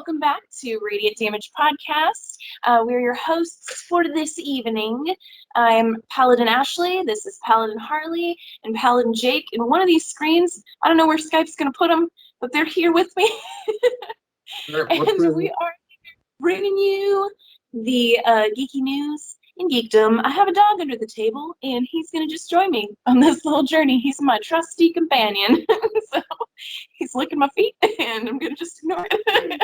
welcome back to Radiant Damage Podcast. We're your hosts for this evening. I'm Paladin Ashley, this is Paladin Harley, and Paladin Jake. And one of these screens, I don't know where Skype's going to put them, but they're here with me. And we are bringing you the geeky news in Geekdom. I have a dog under the table, and he's going to just join me on this little journey. He's my trusty companion. So he's licking my feet, and I'm going to just ignore it.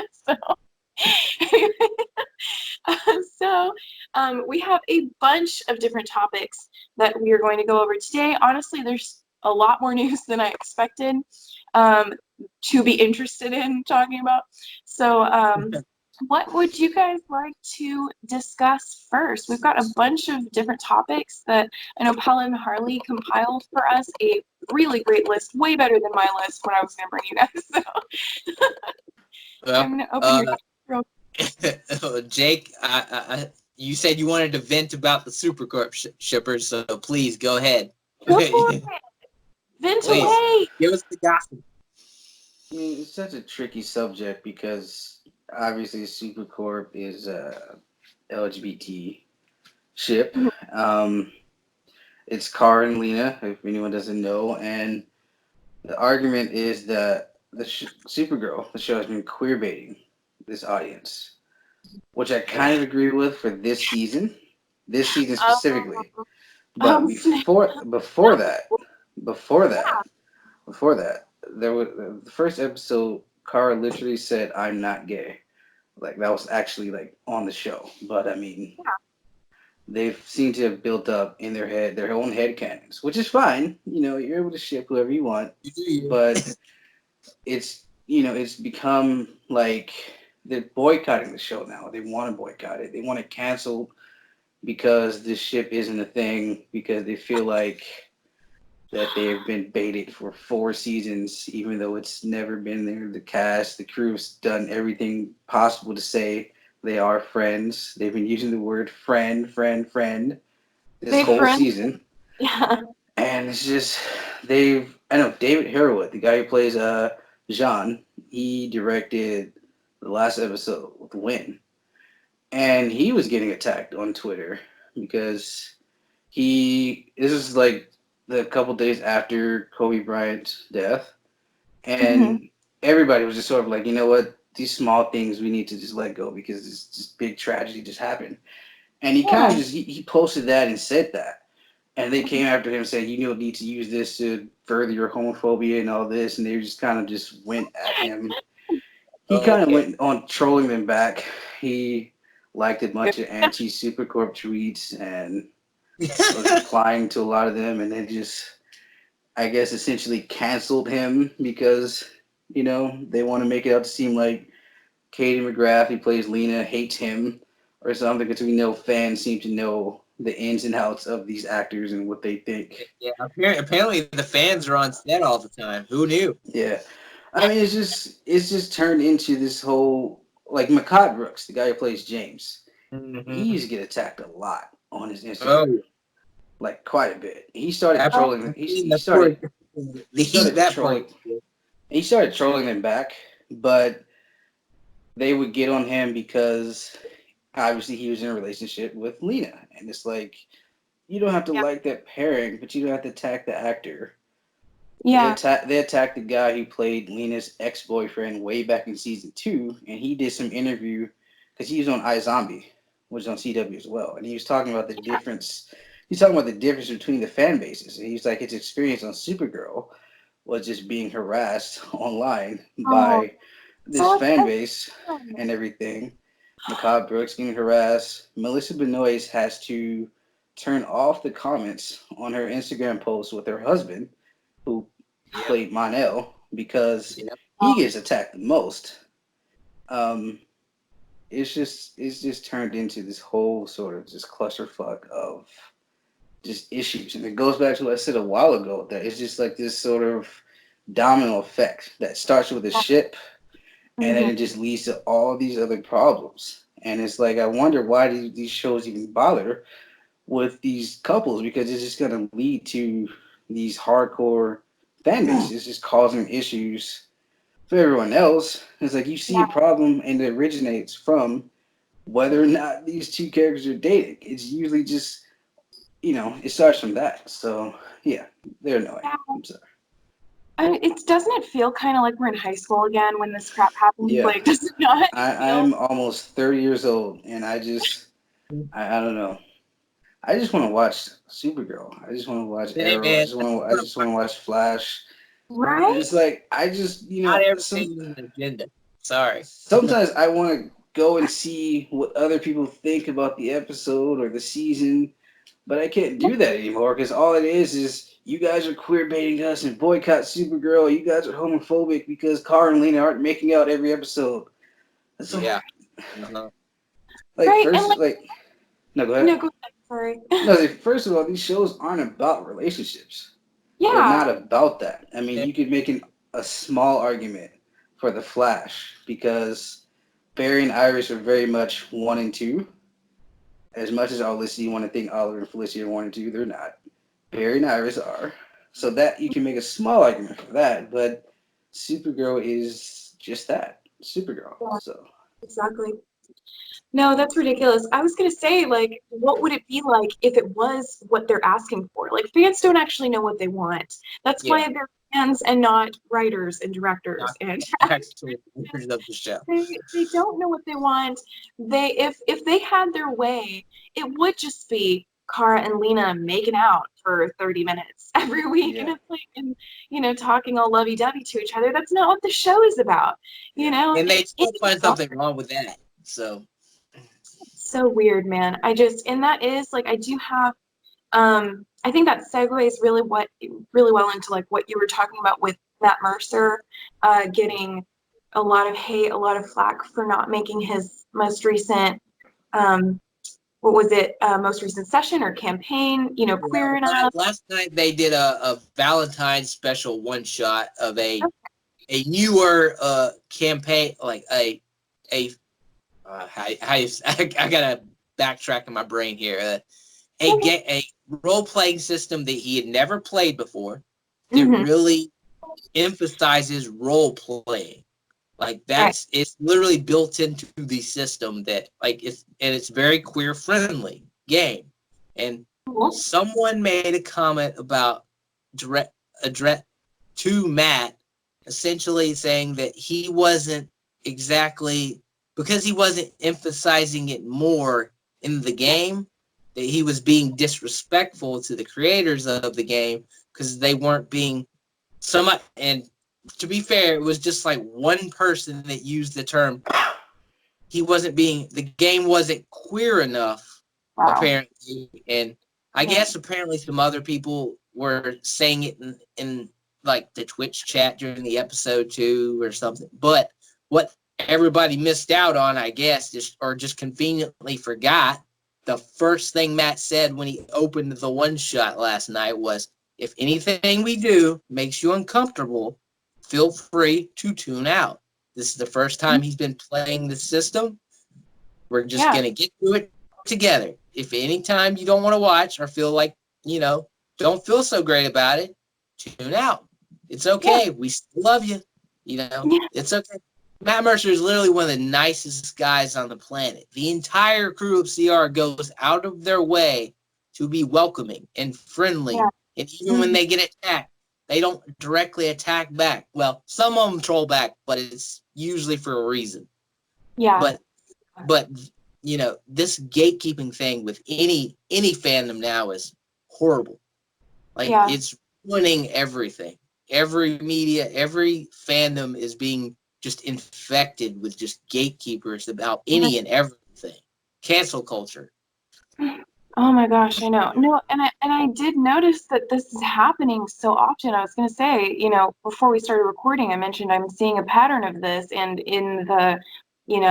So we have a bunch of different topics that we are going to go over today. Honestly, there's a lot more news than I expected to be interested in talking about. So what would you guys like to discuss first? We've got a bunch of different topics that I know Paladin Harley compiled for us, a really great list, way better than my list when I was going to bring you guys. So I'm going to open your Jake, you said you wanted to vent about the Supercorp shippers, so please go ahead. Go for it. Vent away. Give us the gossip. I mean, it's such a tricky subject because obviously Supercorp is a LGBT ship. It's Cara and Lena, if anyone doesn't know, and the argument is that the Supergirl, the show, has been queerbaiting this audience, which I kind of agree with for this season specifically. But before that, there was the first episode. Cara literally said, "I'm not gay." Like that was actually like on the show. But I mean, they seem to have built up in their head their own head canons, which is fine. You know, you're able to ship whoever you want. But it's become like they're boycotting the show now. They want to boycott it. They want to cancel because this ship isn't a thing, because they feel like that they have been baited for 4 seasons, even though it's never been there. The cast, the crew's done everything possible to say they are friends. They've been using the word friend this whole season. Yeah. And it's just, I know David Harrowitz, the guy who plays Jean, he directed the last episode with Win. And he was getting attacked on Twitter because this is like the couple days after Kobe Bryant's death. And everybody was just sort of like, you know what, these small things we need to just let go because this big tragedy just happened. And he kind of just, he posted that and said that. And they came after him saying, you don't need to use this to further your homophobia and all this. And they just kind of just went at him. He kind of went on trolling them back. He liked a bunch of anti-Supercorp tweets and was replying to a lot of them. And then just, I guess, essentially canceled him because, you know, they want to make it out to seem like Katie McGrath, who plays Lena, hates him or something, because we know fans seem to know the ins and outs of these actors and what they think. Yeah, apparently the fans are on set all the time. Who knew? Yeah. I mean, it's just turned into this whole, like, Makad Brooks, the guy who plays James. He used to get attacked a lot on his Instagram. Like, quite a bit. He started trolling. He started trolling them back, but they would get on him because obviously he was in a relationship with Lena. And it's like, you don't have to like that pairing, but you don't have to attack the actor. Yeah. They attacked the guy who played Lena's ex-boyfriend way back in season 2, and he did some interview because he was on iZombie, which is on CW as well, and he was talking about the difference. He's talking about the difference between the fan bases, and he's like, his experience on Supergirl was just being harassed online by this fan base and everything. Makad Brooks getting harassed. Melissa Benoist has to turn off the comments on her Instagram post with her husband, who played Mon-El, because he gets attacked the most. It's just turned into this whole sort of just clusterfuck of just issues. And it goes back to what I said a while ago, that it's just like this sort of domino effect that starts with a ship and then it just leads to all these other problems. And it's like, I wonder why these shows even bother with these couples, because it's just going to lead to these hardcore fan bases just causing issues for everyone else, it's like you see a problem and it originates from whether or not these two characters are dating. It's usually just, it starts from that. So, yeah, they're annoying. Yeah. I'm sorry. Doesn't it feel kind of like we're in high school again when this crap happens? Yeah. Like, does it not I'm almost 30 years old, and I don't know. I just want to watch Supergirl. I just want to watch Hey, Arrow. man, I just want to watch Flash. right? It's like I just, not everything is an agenda. Sorry. sometimes I want to go and see what other people think about the episode or the season, but I can't do that anymore because all it is you guys are queer baiting us and boycott Supergirl. You guys are homophobic because Cara and Lena aren't making out every episode. That's so, Yeah. Uh-huh. like Right, first, and like no, go ahead. no, go ahead. Sorry. No, first of all, these shows aren't about relationships. They're Yeah. not about that. I mean, Yeah. you could make a small argument for the Flash because Barry and Iris are very much 1 and 2. As much as obviously you want to think Oliver and Felicity are 1 and 2, they're not. Barry and Iris are. So that you can make a small argument for that, but Supergirl is just that. Supergirl. Yeah. So Exactly. No, that's ridiculous. I was gonna say, like, what would it be like if it was what they're asking for? Like, fans don't actually know what they want. That's why they're fans and not writers and directors. Not And actually members of the show. they don't know what they want. If they had their way, it would just be Cara and Lena making out for 30 minutes every week, and it's like, and talking all lovey-dovey to each other. That's not what the show is about, And they still find something wrong with that. So weird, man. And that is like, I do have, I think that segues really well into like what you were talking about with Matt Mercer, getting a lot of hate, a lot of flack for not making his most recent, most recent session or campaign, queer enough. last night they did a Valentine's special one shot of a newer campaign, like I gotta backtrack in my brain here. A role playing system that he had never played before that really emphasizes role playing. Like it's literally built into the system that it's very queer friendly game. And someone made a comment about direct to Matt, essentially saying that he wasn't exactly, because he wasn't emphasizing it more in the game, that he was being disrespectful to the creators of the game because they weren't being so much. And to be fair, it was just like one person that used the term. The game wasn't queer enough, apparently. And I guess apparently some other people were saying it in like the Twitch chat during the episode too or something. But what everybody missed out on, I guess, just conveniently forgot, the first thing Matt said when he opened the one shot last night was, if anything we do makes you uncomfortable, feel free to tune out. This is the first time he's been playing the system. We're just going to get through it together. If anytime you don't want to watch or feel like, don't feel so great about it, tune out. It's okay. We still love you. It's okay. Matt Mercer is literally one of the nicest guys on the planet. The entire crew of CR goes out of their way to be welcoming and friendly. Yeah. And even when they get attacked, they don't directly attack back. Well, some of them troll back, but it's usually for a reason. Yeah. But this gatekeeping thing with any fandom now is horrible. It's ruining everything. Every media, every fandom is being just infected with just gatekeepers about any and everything. Cancel culture. Oh my gosh, I know. No, and I did notice that this is happening so often. I was going to say, before we started recording, I mentioned I'm seeing a pattern of this, and in the, in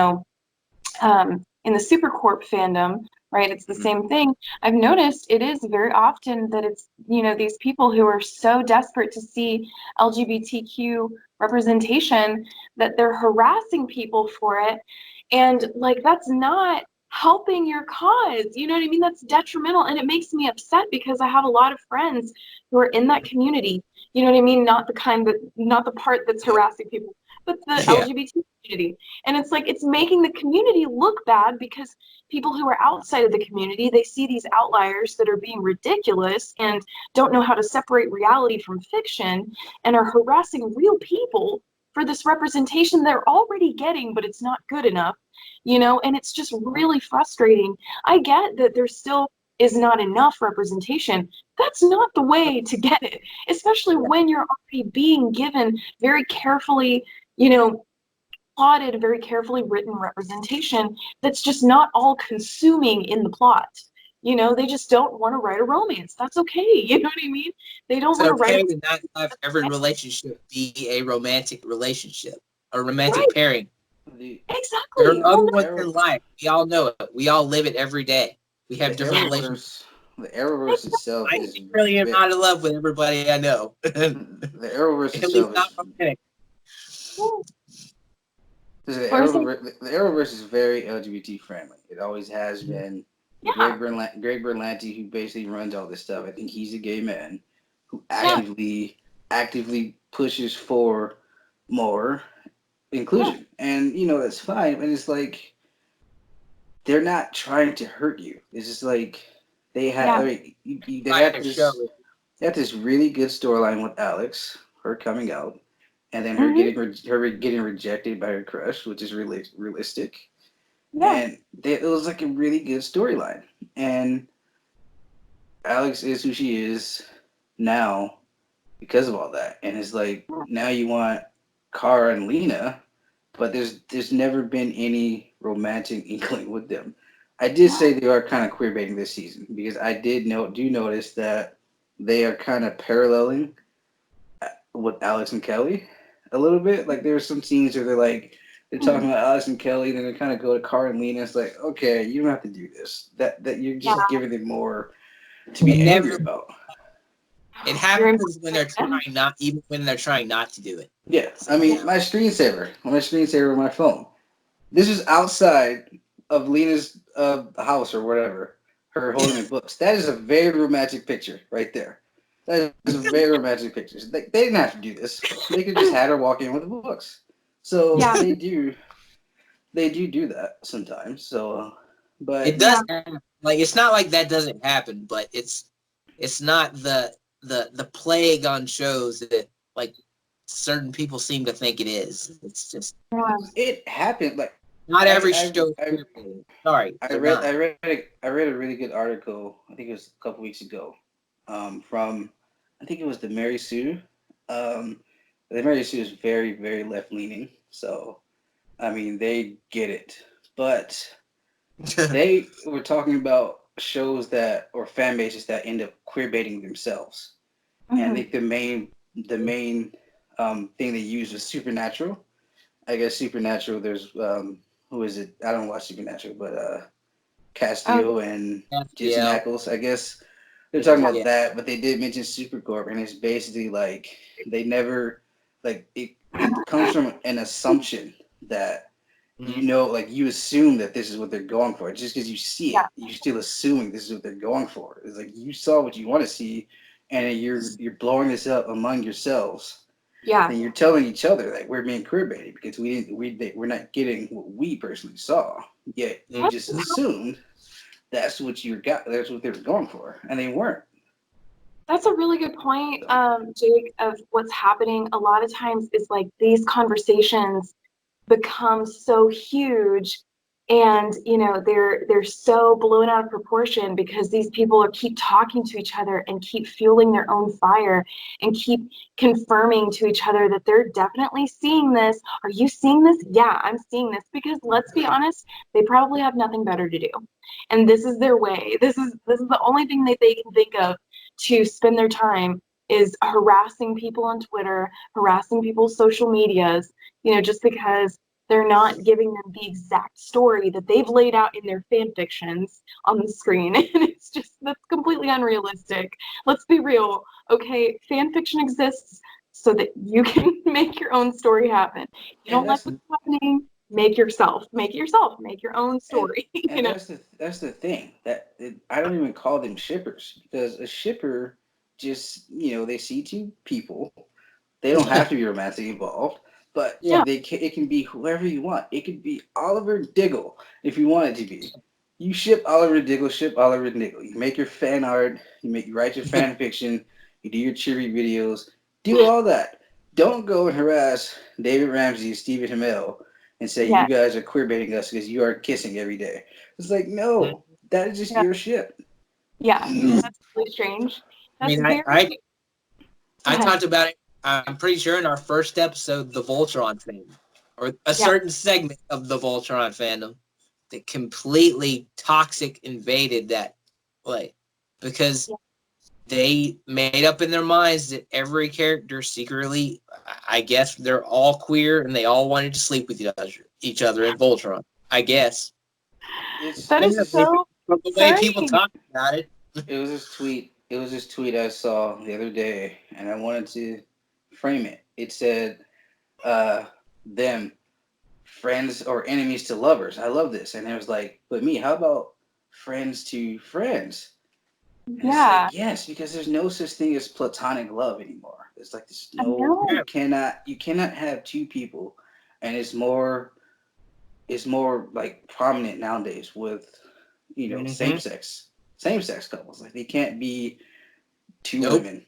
the Supercorp fandom, right? It's the same thing. I've noticed it is very often that it's, these people who are so desperate to see LGBTQ representation that they're harassing people for it. And that's not helping your cause. You know what I mean? That's detrimental. And it makes me upset because I have a lot of friends who are in that community. You know what I mean? Not the part that's harassing people, with the LGBT community. And it's like, it's making the community look bad because people who are outside of the community, they see these outliers that are being ridiculous and don't know how to separate reality from fiction and are harassing real people for this representation they're already getting, but it's not good enough, and it's just really frustrating. I get that there still is not enough representation. That's not the way to get it, especially when you're already being given very carefully, plotted, very carefully written representation that's just not all consuming in the plot. They just don't want to write a romance. That's okay. You know what I mean? They don't want to write. It's okay to not have every relationship be a romantic relationship, a romantic pairing. Exactly. There are other ones in life. We all know it. We all live it every day. We have different relationships. The Arrowverse itself I is really am not in love with everybody I know. The Arrowverse At itself least not romantic. The Arrowverse is very LGBT friendly. It always has been. Yeah. Greg Berlanti, who basically runs all this stuff, I think he's a gay man who actively pushes for more inclusion. And that's fine. And it's like they're not trying to hurt you. It's just like they have they have this really good storyline with Alex, her coming out, and then her getting rejected by her crush, which is really realistic. Yeah. And it was like a really good storyline. And Alex is who she is now because of all that. And it's like now you want Cara and Lena, but there's never been any romantic inkling with them. I did say they are kind of queer baiting this season because I do notice that they are kind of paralleling with Alex and Kelly a little bit. Like there's some scenes where they're talking about Alex and Kelly, then they kind of go to Cara and Lena. It's like, okay, you don't have to do this. That you're just giving them more to be angry about. It happens when they're trying not to do it. Yeah, I mean, my screensaver on my phone. This is outside of Lena's house or whatever. Her holding the books. That is a very romantic picture right there. That is a very romantic picture. They didn't have to do this. They could just have her walk in with the books. So they do that sometimes. So, but it does happen. Like it's not like that doesn't happen, but it's not the plague on shows that like certain people seem to think it is. It's just it happened. Like not every show. Sorry, I read a really good article. I think it was a couple weeks ago, from I think it was the Mary Sue. The Mary Sue is very, very left leaning. So, I mean, they get it, but they were talking about shows or fan bases that end up queer baiting themselves. And I think the main thing they used was Supernatural. I guess Supernatural. There's who is it? I don't watch Supernatural, but Castillo and Jason Ackles. I guess they're talking about that, but they did mention Supercorp, and it's basically like they never it comes from an assumption that like you assume that this is what they're going for. Just because you see it, you're still assuming this is what they're going for. It's like you saw what you want to see, and you're blowing this up among yourselves. Yeah. And you're telling each other that we're being queer baited because we're not getting what we personally saw. Yet you just assumed that's what that's what they were going for, and they weren't. That's a really good point, Jake, of what's happening. A lot of times is like these conversations become so huge and they're so blown out of proportion because these people keep talking to each other and keep fueling their own fire and keep confirming to each other that they're definitely seeing this. Are you seeing this? Yeah, I'm seeing this. Because let's be honest, they probably have nothing better to do, and this is their way. This is the only thing that they can think of to spend their time is harassing people on Twitter, harassing people's social medias, just because they're not giving them the exact story that they've laid out in their fan fictions on the screen. And that's completely unrealistic. Let's be real. Okay, fan fiction exists so that you can make your own story happen. You don't like what's happening, make your own story. And that's the thing. I don't even call them shippers, because a shipper just, they see two people. They don't have to be romantically involved. But Yeah. it can be whoever you want. It could be Oliver Diggle if you want it to be. You ship Oliver Diggle, ship Oliver Diggle. You make your fan art, you write your fan fiction, you do your cheery videos, do all that. Don't go and harass David Ramsey, Stephen Hamel, and say you Yeah. guys are queer baiting us because you are kissing every day. It's like, no, that is just Yeah. your ship. Yeah, that's really strange. I That's mean, very. I talked about it, I'm pretty sure, in our first episode, the Voltron fandom, or a Yeah. certain segment of the Voltron fandom that completely toxic invaded that play because Yeah. they made up in their minds that every character secretly, I guess, they're all queer and they all wanted to sleep with each other in Voltron. I guess. That is so From the way people concerning. talk about it. It was this tweet. It was this tweet I saw the other day, and I wanted to frame it. It said, "Them friends or enemies to lovers." I love this, and it was like, "But me, how about friends to friends?" And it's Yeah, like, yes, because there's no such thing as platonic love anymore. It's like there's I no know. you cannot have two people, and it's more like prominent nowadays with same sex couples. Like they can't be two women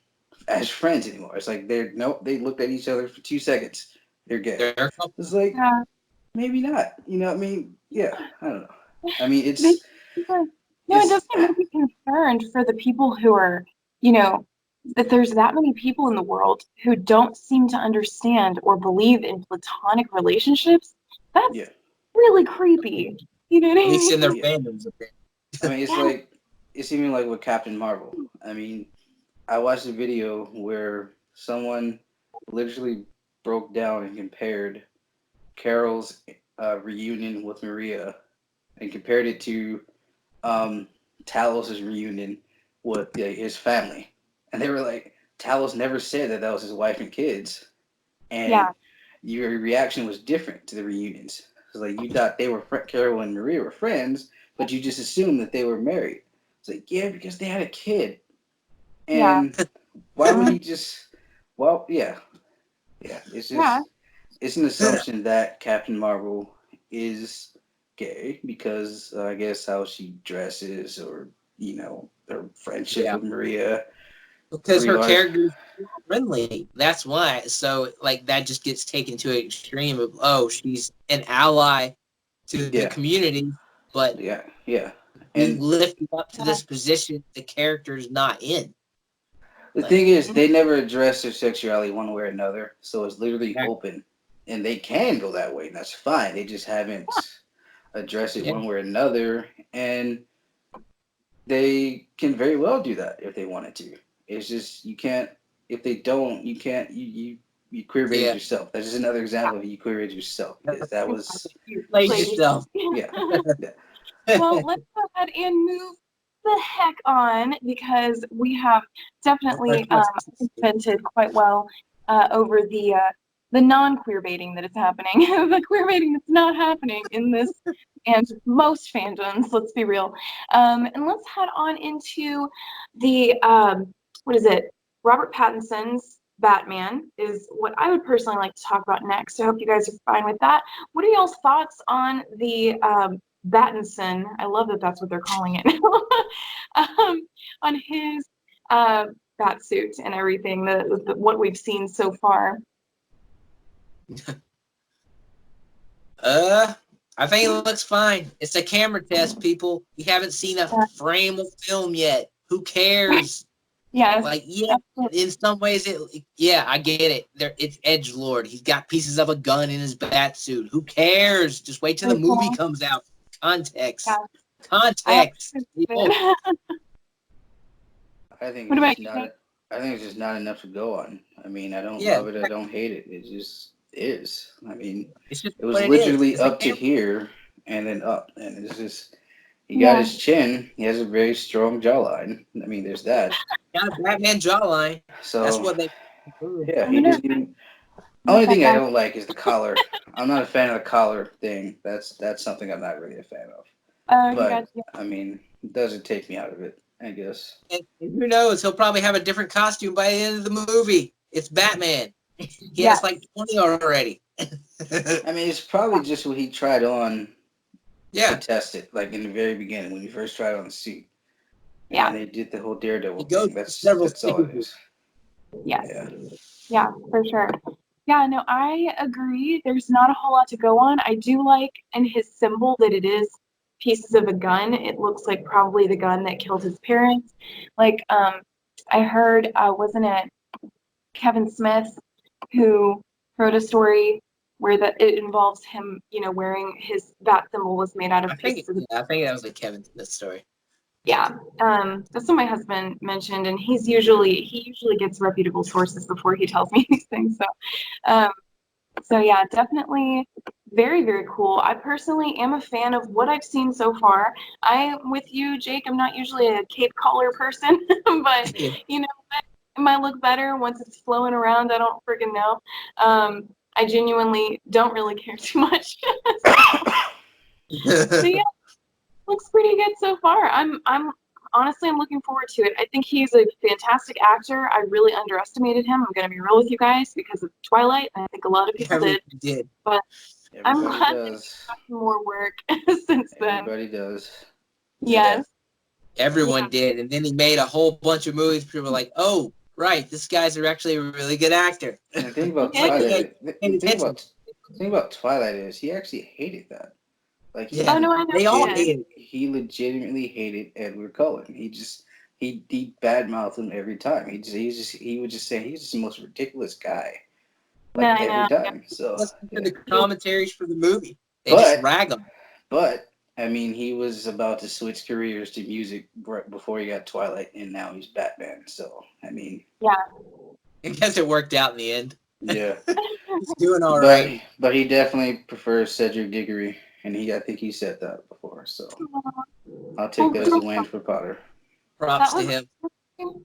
as friends anymore. It's like they looked at each other for 2 seconds. They're gay. It's like Yeah. maybe not. You know, what I mean, yeah, I don't know. I mean, They, no, it does make me concerned for the people who are, that there's that many people in the world who don't seem to understand or believe in platonic relationships. That's yeah. really creepy. You know what I At least mean? in their Yeah. fandoms. I mean, it's Yeah. like it's even like with Captain Marvel. I mean, I watched a video where someone literally broke down and compared Carol's reunion with Maria and compared it to Talos' reunion with his family. And they were like, Talos never said that was his wife and kids. And Yeah. your reaction was different to the reunions. It's like you thought Carol and Maria were friends, but you just assumed that they were married. It's like, yeah, because they had a kid. Yeah. And why would he just, well, yeah. Yeah, it's Yeah. just, it's an assumption that Captain Marvel is gay because I guess how she dresses or, her friendship with Maria. Because her character is friendly. That's why. So, like, that just gets taken to an extreme of, oh, she's an ally to the community, but yeah. being And lifted up to this position the character's not in. the thing is, they never address their sexuality one way or another, so it's literally open. And they can go that way, and that's fine. They just haven't addressed it one way or another, and they can very well do that if they wanted to. It's just you can't. If they don't, you can't. You queer baited yourself. That's just another example of you queer baited yourself because that was you played yourself. Yeah. Well, let's go ahead and move the heck on because we have definitely invented quite well over the non-queer baiting that is happening, the queer baiting that's not happening in this and most fandoms. Let's be real, and let's head on into the what is it? Robert Pattinson's Batman is what I would personally like to talk about next. I hope you guys are fine with that. What are y'all's thoughts on the Pattinson? I love that that's what they're calling it now. On his bat suit and everything, what we've seen so far. I think it looks fine. It's a camera test, people. We haven't seen a frame of film yet. Who cares? Yes. Like, in some ways, I get it. It's edgelord. He's got pieces of a gun in his bat suit. Who cares? Just wait till the movie comes out. Context. Yeah. Context. I think it's just not enough to go on. I mean, I don't love it. I don't hate it. It just is. I mean, it was literally up to here and then up, and it's just. He got his chin. He has a very strong jawline. I mean, there's that. Got a Batman jawline. So that's what they. Yeah, he just. Only thing I don't like is the collar. I'm not a fan of the collar thing. That's something I'm not really a fan of. But I mean, it doesn't take me out of it, I guess. And who knows? He'll probably have a different costume by the end of the movie. It's Batman. He has like 20 already. I mean, it's probably just what he tried on Yeah. to test it, like in the very beginning when he first tried on the suit. Yeah. And they did the whole Daredevil He goes thing. That's several all it stages. is. Yes. Yeah. Yeah, for sure. Yeah, no, I agree. There's not a whole lot to go on. I do like in his symbol that it is pieces of a gun. It looks like probably the gun that killed his parents. Like, I heard, wasn't it Kevin Smith who wrote a story where that it involves him, wearing that symbol was made out of pieces of. I think that was a Kevin Smith story. Yeah, that's what my husband mentioned, and he usually gets reputable sources before he tells me these things. So yeah, definitely very, very cool. I personally am a fan of what I've seen so far. I'm with you, Jake. I'm not usually a cape collar person, but you know what? It might look better once it's flowing around. I don't freaking know. I genuinely don't really care too much. So yeah, looks pretty good so far. I'm honestly I'm looking forward to it. I think he's a fantastic actor. I really underestimated him. I'm gonna be real with you guys because of Twilight, and I think a lot of people did. But I'm glad that he's got some more work since then. Everybody does. Yes. Everyone did, and then he made a whole bunch of movies. People were like, "Oh, right, this guy's actually a really good actor." And the thing about Twilight, the thing about Twilight is he actually hated that. Like, oh no, I know they all did. He legitimately hated Edward Cullen. He badmouthed him every time. He would just say he's just the most ridiculous guy. Like every time. So the commentaries for the movie. They just rag him. But I mean, he was about to switch careers to music right before he got Twilight, and now he's Batman. So I mean, yeah. I guess it worked out in the end. Yeah. He's doing all right. But he definitely prefers Cedric Diggory, and I think he said that before. So I'll take that as a win for Potter. Props to him.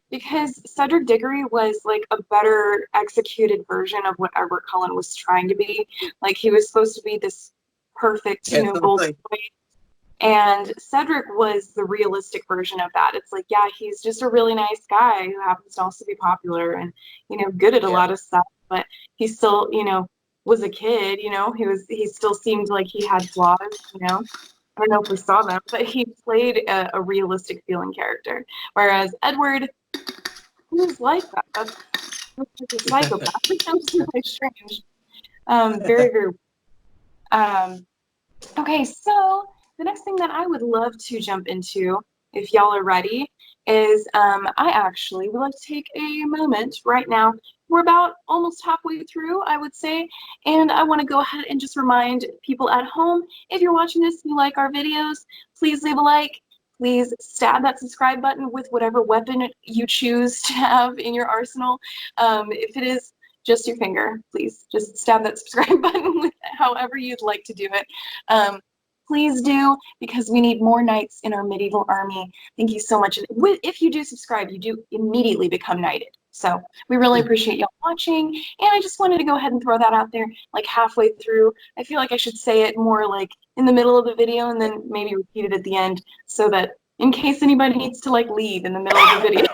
Because Cedric Diggory was like a better executed version of what Edward Cullen was trying to be. Like he was supposed to be this perfect, golden boy. And Cedric was the realistic version of that. It's like, yeah, he's just a really nice guy who happens to also be popular and, good at a lot of stuff, but he still, was a kid, he still seemed like he had flaws, I don't know if we saw them, but he played a realistic feeling character. Whereas Edward, he was like that. That's a psychopath. That's really strange. Very, very. Okay, so the next thing that I would love to jump into, if y'all are ready, is I actually would like to take a moment right now. We're about almost halfway through, I would say, and I want to go ahead and just remind people at home, if you're watching this and you like our videos, please leave a like. Please stab that subscribe button with whatever weapon you choose to have in your arsenal. If it is just your finger, please just stab that subscribe button with however you'd like to do it. Please do, because we need more knights in our medieval army. Thank you so much. If you do subscribe, you do immediately become knighted. So we really appreciate y'all watching. And I just wanted to go ahead and throw that out there, like halfway through. I feel like I should say it more like in the middle of the video and then maybe repeat it at the end so that in case anybody needs to like leave in the middle of the video.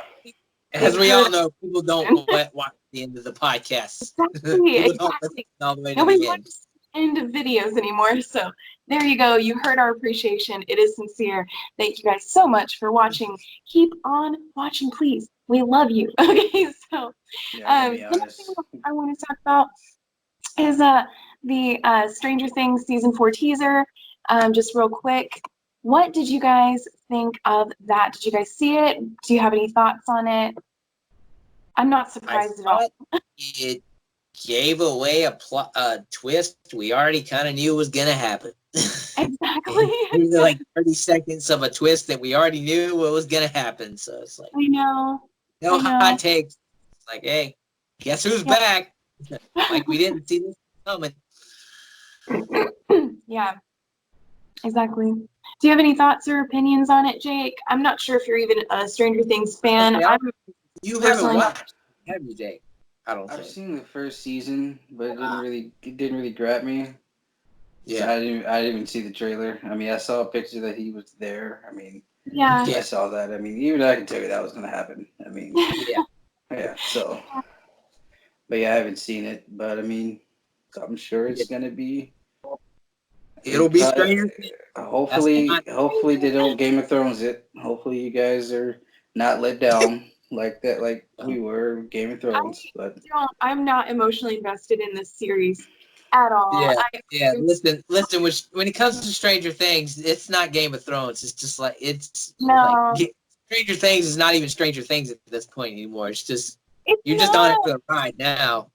As we all know, people don't watch the end of the podcast. Exactly. Nobody watches the end of videos anymore. So there you go. You heard our appreciation. It is sincere. Thank you guys so much for watching. Keep on watching, please. We love you. Okay, so the next thing I want to talk about is the Stranger Things season 4 teaser. Just real quick. What did you guys think of that? Did you guys see it? Do you have any thoughts on it? I'm not surprised at all. It gave away a twist we already kind of knew was going to happen. Exactly. It was like 30 seconds of a twist that we already knew what was going to happen. So it's like, I know. No hot takes. It's like, hey, guess who's back? Like we didn't see this coming. Yeah, exactly. Do you have any thoughts or opinions on it, Jake? I'm not sure if you're even a Stranger Things fan. You haven't watched, have you, Jake? I've seen the first season, but it didn't really grab me. Yeah, so I didn't even see the trailer. I mean, I saw a picture that he was there. I mean, yeah, I saw that. I mean, even I can tell you that was going to happen. I mean, yeah. So, but yeah, I haven't seen it. But I mean, I'm sure it's gonna be. It'll be Stranger Things. Hopefully they don't Game of Thrones it. Hopefully you guys are not let down like that, like we were Game of Thrones. But I'm not emotionally invested in this series at all. Yeah. Listen. When it comes to Stranger Things, it's not Game of Thrones. It's just like Stranger Things is not even Stranger Things at this point anymore. It's just you're just on it for the ride now.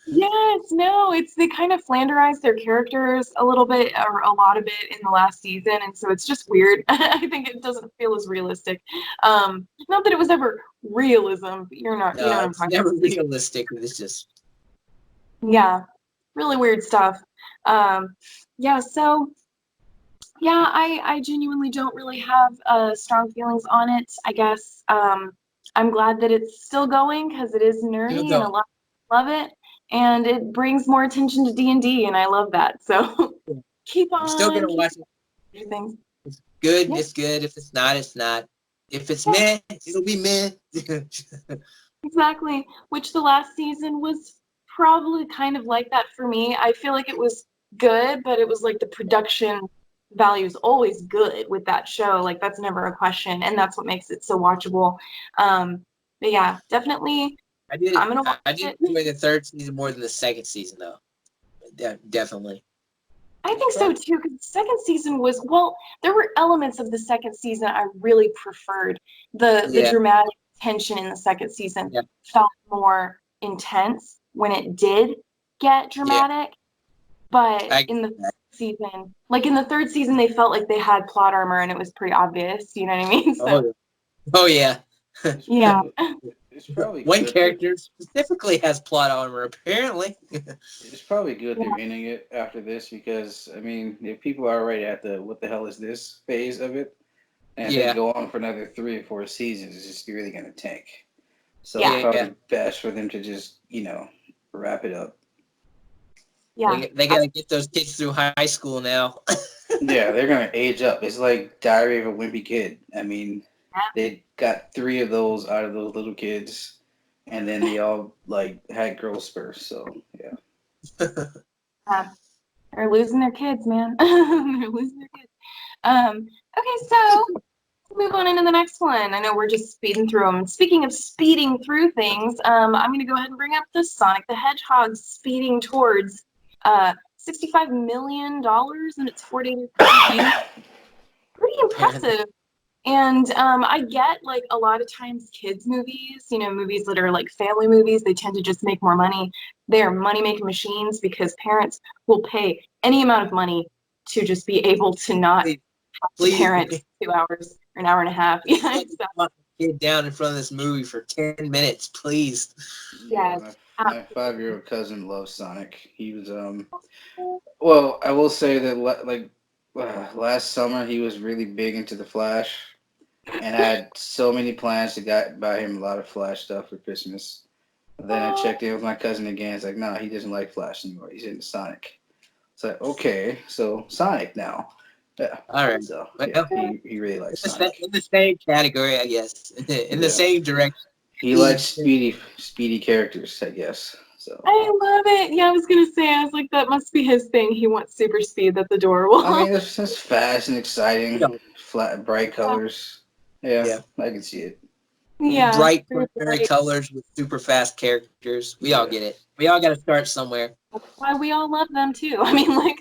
Yes, no, they kind of flanderized their characters a little bit or a lot of it in the last season, and so it's just weird. I think it doesn't feel as realistic. Not that it was ever realism, but you know what I'm talking never about. realistic. It's just really weird stuff. I genuinely don't really have strong feelings on it. I guess I'm glad that it's still going because it is nerdy and a lot of people love it, and it brings more attention to D&D, and I love that. So keep on. I'm still gonna watch it. Things. It's good. Yeah. It's good. If it's not, it's not. If it's meh, it'll be meh. Exactly. Which the last season was probably kind of like that for me. I feel like it was good, but it was like the production value is always good with that show. Like that's never a question, and that's what makes it so watchable. But yeah, definitely. I did enjoy the third season more than the second season, though. Definitely. I think so too, because the second season there were elements of the second season I really preferred. The dramatic tension in the second season felt more intense when it did get dramatic. But in the third season, they felt like they had plot armor and it was pretty obvious. You know what I mean? So, oh yeah. Yeah. It's probably one character specifically has plot armor, apparently. It's probably good they're ending it after this because, I mean, if people are already at the what the hell is this phase of it, and they go on for another 3 or 4 seasons, it's just really going to tank. So it's probably best for them to just, wrap it up. Yeah. They got to get those kids through high school now. Yeah, they're going to age up. It's like Diary of a Wimpy Kid. I mean, they got 3 of those out of those little kids, and then they all had growth spurs. So they're losing their kids, man. They're losing their kids. Okay, so let's move on into the next one. I know we're just speeding through them. Speaking of speeding through things, I'm going to go ahead and bring up the Sonic the Hedgehog speeding towards $65 million in its 4-day review. Pretty impressive. And I get a lot of times kids movies, movies that are like family movies, they tend to just make more money. They are money-making machines because parents will pay any amount of money to just be able to not have to parent 2 hours or an hour and a half. Kid down in front of this movie for 10 minutes, please. Yeah, my 5-year-old cousin loves Sonic. He was well, I will say that last summer he was really big into the Flash. And I had so many plans to buy him a lot of Flash stuff for Christmas. But then I checked in with my cousin again. It's like, no, he doesn't like Flash anymore. He's into Sonic. It's like, okay, so Sonic now. Yeah. All right. So he really likes Sonic. In the same category, I guess. In the same direction. He likes speedy characters, I guess. So I love it. Yeah, I was gonna say, I was like, that must be his thing. He wants super speed. That's adorable. I mean, it's just fast and exciting, flat, bright colors. Yeah, I can see it. Yeah. Bright, primary colors with super fast characters. We all get it. We all got to start somewhere. That's why we all love them too. I mean,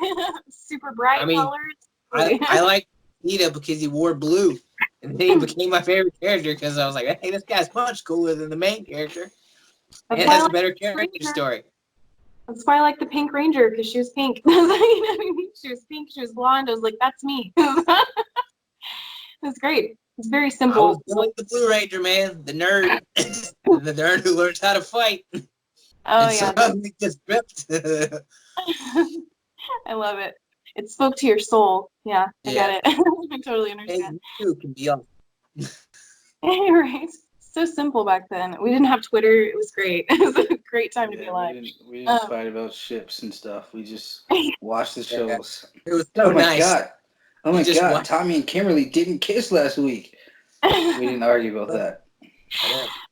super bright colors. I like Nita because he wore blue. And then he became my favorite character because I was like, hey, this guy's much cooler than the main character. And has a better character story. That's why I like the Pink Ranger, because she was pink. She was pink, she was blonde. I was like, that's me. It was great. It's very simple. I was like the Blue Ranger, man. The nerd. The nerd who learns how to fight. Oh, yeah. Suddenly gets ripped. I love it. It spoke to your soul. Yeah, I get it. I totally understand. You can be on. Right. So simple back then. We didn't have Twitter. It was great. It was a great time to be alive. We didn't fight about ships and stuff. We just watched the shows. It was so nice. Oh my God. Tommy and Kimberly didn't kiss last week. We didn't argue about that.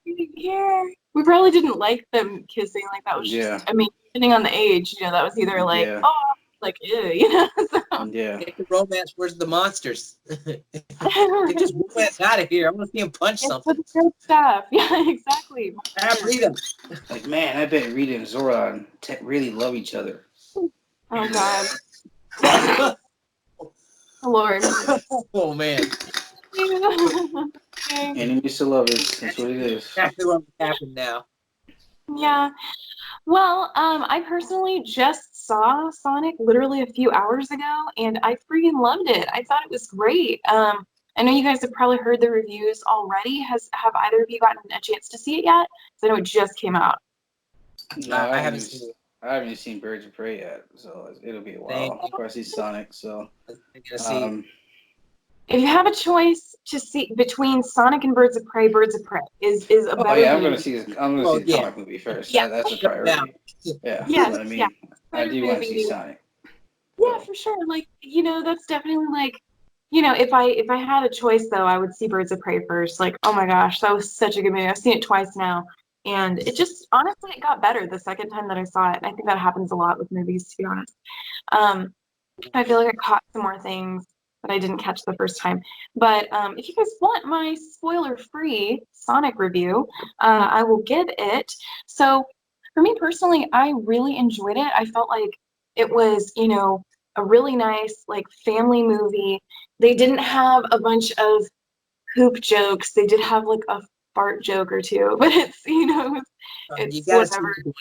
We didn't care. We probably didn't like them kissing. That was just, I mean, depending on the age, that was either like, Yeah. oh, like, ew, So. Yeah. It's the romance. Where's the monsters? Get this romance out of here. I want to see him punch something. It's good stuff. Yeah, exactly. I have freedom. Like, man, I bet Rita and Zora really love each other. Oh God. Oh, Lord. Oh man. Okay. Enemies to lovers. That's what it is. Exactly what happened now. Yeah. Well, I personally just saw Sonic literally a few hours ago, and I freaking loved it. I thought it was great. I know you guys have probably heard the reviews already. Have either of you gotten a chance to see it yet? Because I know it just came out. No, I haven't seen it. I haven't seen Birds of Prey yet, so it'll be a while before I see Sonic. So, I'm gonna see. If you have a choice to see between Sonic and Birds of Prey is a oh better yeah, I'm movie. gonna see this. I'm gonna see the comic movie first. Yeah. That's a priority. Yeah, Yes, but I mean, yeah. I Better do want to movie. see Sonic. Yeah, for sure. Like, that's definitely like, if I had a choice though, I would see Birds of Prey first. Like, oh my gosh, that was such a good movie. I've seen it twice now. And it just honestly it got better the second time that I saw it. I think that happens a lot with movies, to be honest. I feel like I caught some more things that I didn't catch the first time. But if you guys want my spoiler-free Sonic review, I will give it. So for me personally, I really enjoyed it. I felt like it was, a really nice like family movie. They didn't have a bunch of poop jokes. They did have like a fart joke or two, but it's, You it's gotta see whatever. the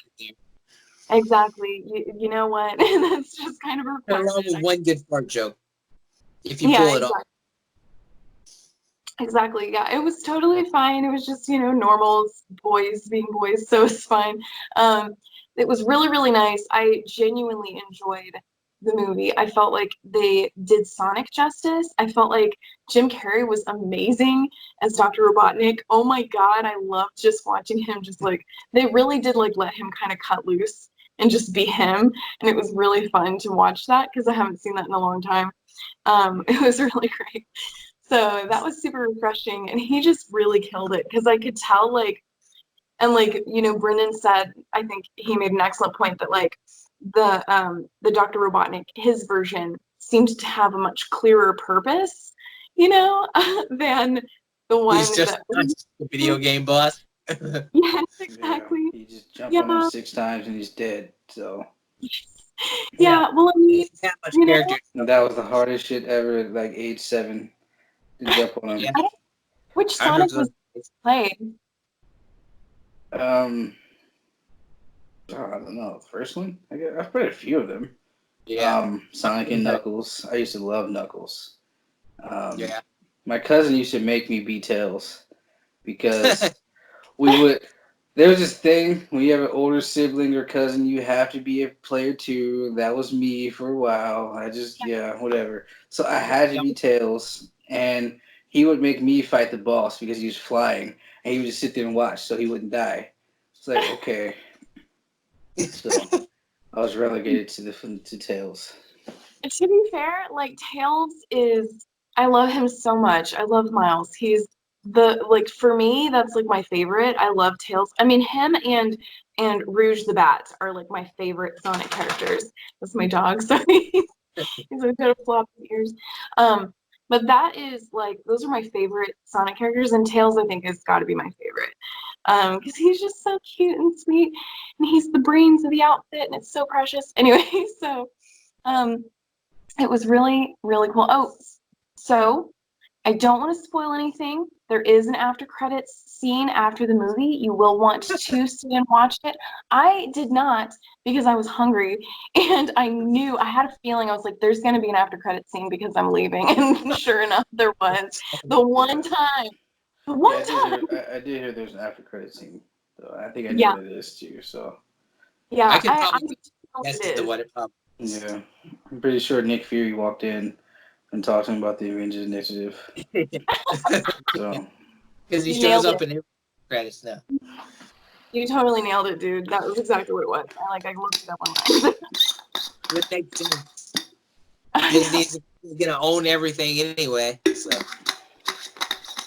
one Exactly. You know what? That's just kind of a there. requirement. With one good fart joke. If you Yeah, pull it off. Exactly. Yeah, it was totally fine. It was just, normal boys being boys, so it's fine. It was really, really nice. I genuinely enjoyed the movie. I felt like they did Sonic justice. I felt like Jim Carrey was amazing as Dr. Robotnik. Oh my God, I loved just watching him just like they really did like let him kind of cut loose and just be him. And it was really fun to watch that because I haven't seen that in a long time. It was really great. So that was super refreshing, and he just really killed it because I could tell, Brendan said, I think he made an excellent point that the Dr. Robotnik, his version seemed to have a much clearer purpose, than the one He's just that the video game boss. Yes, exactly. Yeah, he just jumped on him 6 times and he's dead. So yeah. Well, I mean, that much character. and that was the hardest shit ever. Like age 7 to jump on him. Yeah. Which Sonic was played? I don't know. The first one? I've played a few of them. Yeah. Sonic and Knuckles. I used to love Knuckles. Yeah. My cousin used to make me be Tails because we would. There was this thing when you have an older sibling or cousin, you have to be a player too. That was me for a while. Whatever. So I had to be Tails, and he would make me fight the boss because he was flying, and he would just sit there and watch so he wouldn't die. It's like, okay. So I was relegated to Tails. To be fair, like Tails is, I love him so much. I love Miles. He's for me, that's like my favorite. I love Tails. I mean, him and Rouge the Bat are like my favorite Sonic characters. That's my dog. Sorry, he's like got a floppy ears. But that is like those are my favorite Sonic characters, and Tails I think has got to be my favorite. Because he's just so cute and sweet, and he's the brains of the outfit, and it's so precious. Anyway, so it was really, really cool. Oh, so I don't want to spoil anything. There is an after credits scene after the movie. You will want to stay and watch it. I did not because I was hungry and I knew I had a feeling I was like, there's going to be an after credits scene because I'm leaving. And sure enough, there was. The one time. I did hear there's an after credit scene. So I think I know what it is too. So yeah, I can probably guess it to is. what it probably is. Yeah, I'm pretty sure Nick Fury walked in and talked to him about the Avengers Initiative. So because he You shows nailed up it. in every credits now. You totally nailed it, dude. That was exactly what it was. I looked it up online. It makes sense. Disney's gonna own everything anyway. So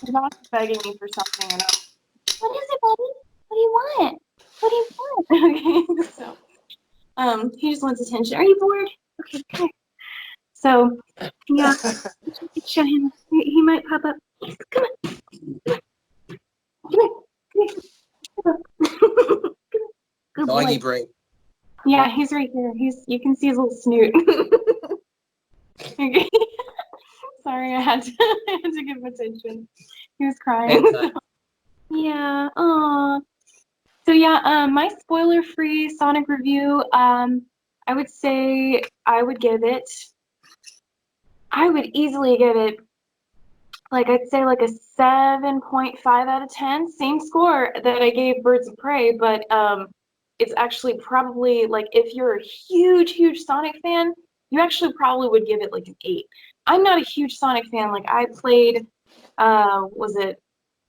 He's not begging me for something. I know. What is it, buddy? What do you want? What do you want? Okay, so He just wants attention. Are you bored? Okay, come here. So, yeah, you could show him. He might pop up. Yes, come on. Come here. Come here. Come on. Good Doggy boy. break. Yeah, he's right here. You can see his little snoot. Okay. Sorry, I had to give him attention. He was crying. So. Yeah. Aw. So yeah, my spoiler-free Sonic review, I would say I would easily give it, like, I'd say like a 7.5 out of 10. Same score that I gave Birds of Prey, but it's actually probably, like, if you're a huge, huge Sonic fan, you actually probably would give it like an 8. I'm not a huge Sonic fan. Like, I played, was it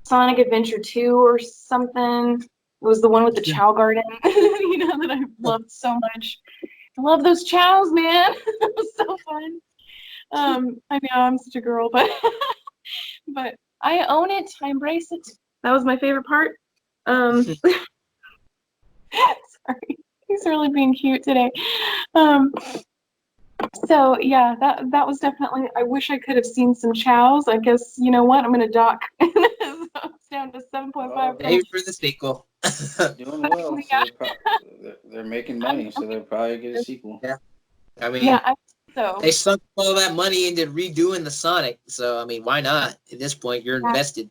Sonic Adventure 2 or something? It was the one with the Chow Garden, that I loved so much. I love those chows, man. It was so fun. I know I'm such a girl, but but I own it. I embrace it. That was my favorite part. Sorry, he's really being cute today. So yeah, that was definitely. I wish I could have seen some chows. I guess you know what? I'm gonna dock. So it's down to 7.5. Maybe for the sequel. Doing well. Yeah. So they're making money, so they'll probably get a sequel. Yeah. I mean, Yeah, so they sunk all that money into redoing the Sonic. So, I mean, why not? At this point, you're invested.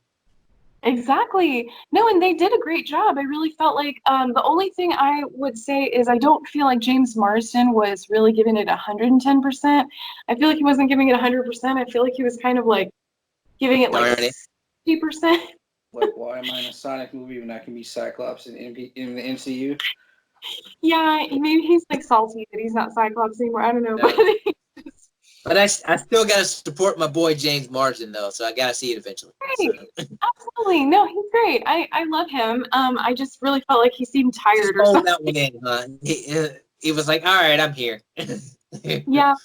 exactly. No, and they did a great job. I really felt like the only thing I would say is I don't feel like James Marsden was really giving it 110%. I feel like he wasn't giving it 100%. I feel like he was kind of like giving it like 60%. Like, why am I in a Sonic movie when I can be Cyclops in the MCU? Yeah, maybe he's like salty that he's not Cyclops anymore. I don't know, but I still got to support my boy James Marsden though, so I got to see it eventually. Great. So. Absolutely, no, he's great. I love him. I just really felt like he seemed tired or something. That one in, huh? He was like, "All right, I'm here." Yeah,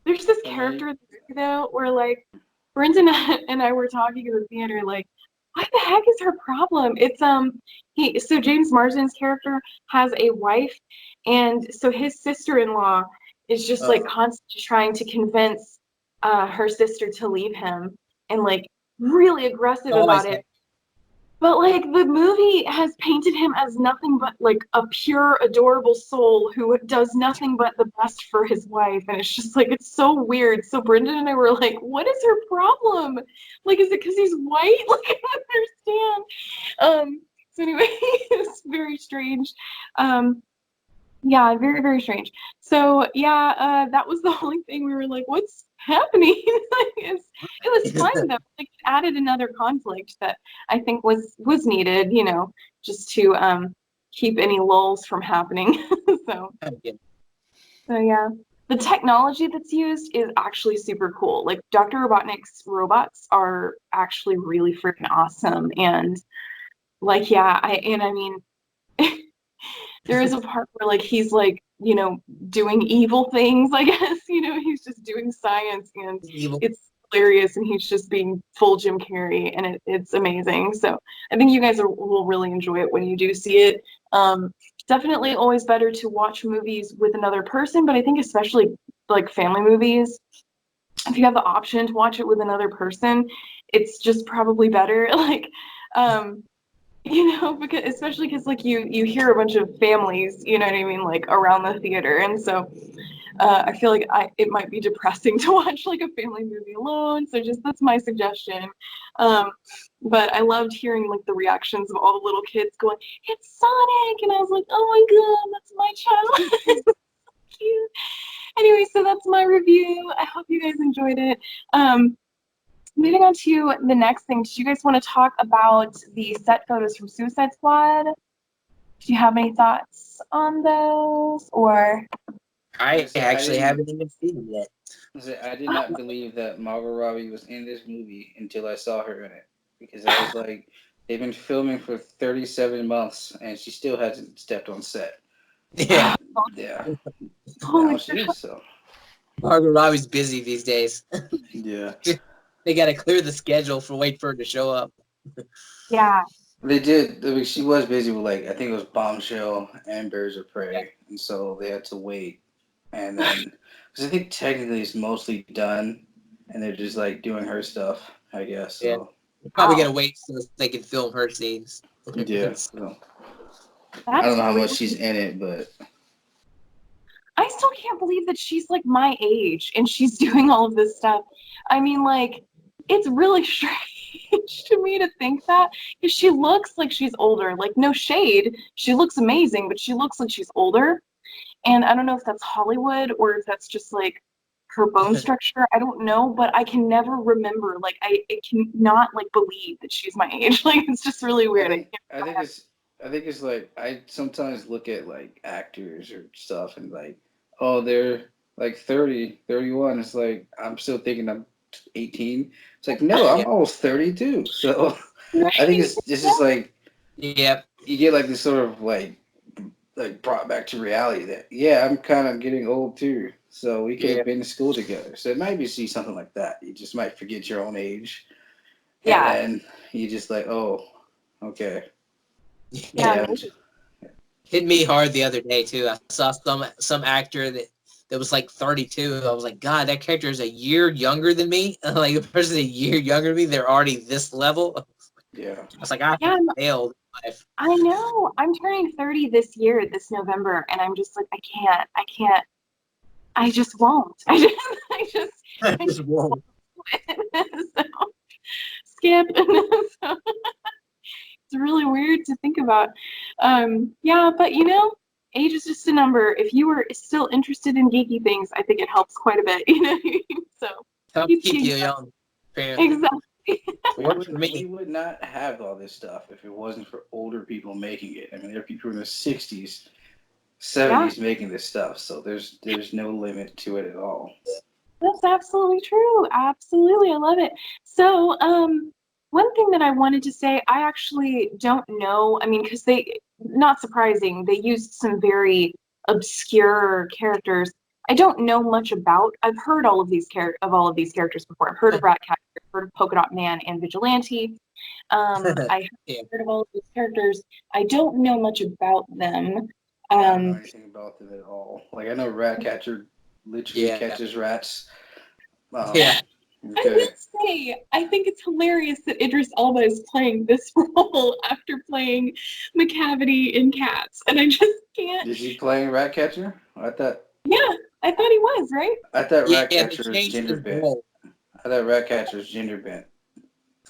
there's this character though where like Brendan and I were talking in the theater, like, what the heck is her problem? It's so James Marsden's character has a wife, and so his sister-in-law is just like constantly trying to convince her sister to leave him and like really aggressive about it. But like the movie has painted him as nothing but like a pure, adorable soul who does nothing but the best for his wife. And it's just like, it's so weird. So Brendan and I were like, what is her problem? Like, is it because he's white? Like, I don't understand. So anyway, it's very strange. Yeah, very, very strange. So yeah, that was the only thing we were like, what's happening? It was fun though. Like, it added another conflict that I think was needed, just to keep any lulls from happening. So yeah. The technology that's used is actually super cool. Like Dr. Robotnik's robots are actually really freaking awesome. And like, yeah, I mean there is a part where like he's like, doing evil things, I guess, he's just doing science and it's hilarious and he's just being full Jim Carrey and it's amazing. So I think you guys will really enjoy it when you do see it. Definitely always better to watch movies with another person, but I think especially like family movies, if you have the option to watch it with another person, it's just probably better. Like, because especially because like you hear a bunch of families, you know what I mean, like around the theater, and so I feel like it might be depressing to watch like a family movie alone. So just that's my suggestion. But I loved hearing like the reactions of all the little kids going, "It's Sonic," and I was like, "Oh my god, that's my child." Cute. Anyway, so that's my review. I hope you guys enjoyed it. Moving on to the next thing, do you guys want to talk about the set photos from Suicide Squad? Do you have any thoughts on those, or? I actually haven't even seen them yet. I did not believe that Margot Robbie was in this movie until I saw her in it, because I was like, they've been filming for 37 months and she still hasn't stepped on set. Yeah. Yeah. Oh, she is, so. Margot Robbie's busy these days. Yeah. They got to clear the schedule for her to show up. Yeah. They did. I mean, she was busy with I think it was Bombshell and Birds of Yeah. Prey, and so they had to wait. And then, because I think technically it's mostly done, and they're just doing her stuff, I guess. Yeah. So We're probably Wow, gonna wait so they can film her scenes. yeah. So I don't that's know how much really. she's in it, but I still can't believe that she's like my age and she's doing all of this stuff. I mean, like, it's really strange to me to think that because she looks like she's older. Like, no shade, she looks amazing, but she looks like she's older. And I don't know if that's Hollywood or if that's just like her bone structure. I don't know, but I can never remember. Like, I cannot like believe that she's my age. Like, it's just really I weird. think I think it's I think it's I sometimes look at actors or stuff and oh, they're 30, 31. It's I'm still thinking I'm 18. It's no, I'm Yeah. almost 32. So I think Right? it's this is Yeah. you get this sort of brought back to reality that yeah, I'm kind of getting old too. So we could Yeah. have been in school together. So it might be see something like that. You just might forget your own age, and Yeah, then you just oh, okay, yeah, yeah, maybe. Hit me hard the other day too. I saw some actor that was 32. I was like, God, that character is a year younger than me. Like the person's a year younger than me. They're already this level. I yeah. was like, I Yeah, failed in life. I know. I'm turning 30 this year, this November, and I'm just like, I can't, I just won't. I I just just won't. won't. So, skip. So, it's really weird to think about. Yeah, but age is just a number. If you were still interested in geeky things, I think it helps quite a bit, So, Help keeps keep you you young, apparently. exactly. Works for We me. would not have all this stuff if it wasn't for older people making it. I mean, there are people in their 60s, Yeah, 70s making this stuff, so there's no limit to it at all. that's absolutely true. Absolutely. I love it. So, one thing that I wanted to say, I actually don't know. I mean, because not surprising, they used some very obscure characters. I don't know much about. I've heard all of these characters before. I've heard of Ratcat, I've heard of Polka Dot Man and Vigilante. I have Yeah. heard of all of these characters. I don't know much about them. I don't know Um, anything about them at all. I know Ratcatcher literally Yeah. catches rats. Um, Yeah. I will okay. say, I think it's hilarious that Idris Elba is playing this role after playing McCavity in Cats, and I just can't. Is he playing Ratcatcher? Yeah, I thought he was, right? I thought Yeah, they Ratcatcher was changed gender his bent. role. I thought Ratcatcher was gender bent.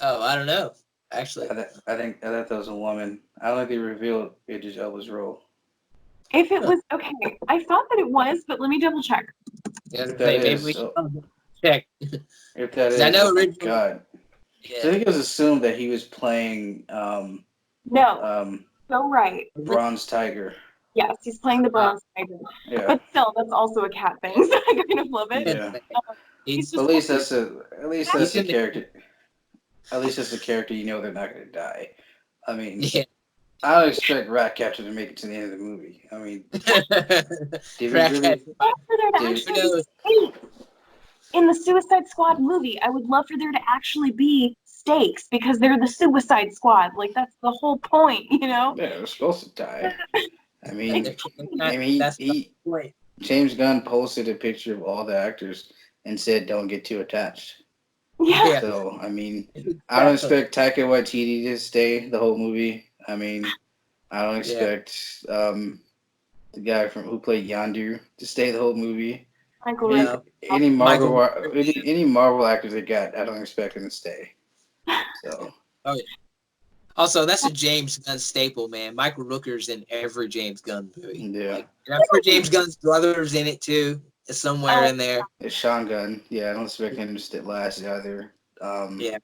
Oh, I don't know. Actually. I thought that was a woman. I don't think they revealed Idris Elba's role. If it Huh. was okay, I thought that it was, but let me double check. Yeah, If that say maybe we is, should oh, check. if that Because I is, know oh my originally. god. So Yeah. I think it was assumed that he was playing No, um, so right. Bronze Tiger. Yes, he's playing the Uh, bronze tiger, Yeah, but still, that's also a cat thing. So I kind of love it. yeah. Um, he's he's But just playing at least he's that's the in the character. At least that's the character you know they're not going to die. I mean, yeah. I don't expect Ratcatcher to make it to the end of the movie. I mean, did we Ratchet. really? love for there to Did Who actually be knows? stakes in the Suicide Squad movie. I would love for there to actually be stakes because they're the Suicide Squad. Like that's the whole point. Yeah, they're supposed to die. I mean, Exactly. That's the he point. James Gunn posted a picture of all the actors and said, "Don't get too attached." Yeah. Yeah. So, I mean, I don't Exactly. expect Taika Waititi to stay the whole movie. I mean, I don't Yeah. expect the guy from who played Yondu to stay the whole movie. Michael Any Rooker. No. Michael. any Marvel actors they got, I don't expect them to stay. So Oh yeah. Also, that's a James Gunn staple, man. Michael Rooker's in every James Gunn movie. yeah, And I'm sure James Gunn's brother's in it too, somewhere Oh, in there. it's Sean Gunn. Yeah, I don't expect him to stay last either. Yeah.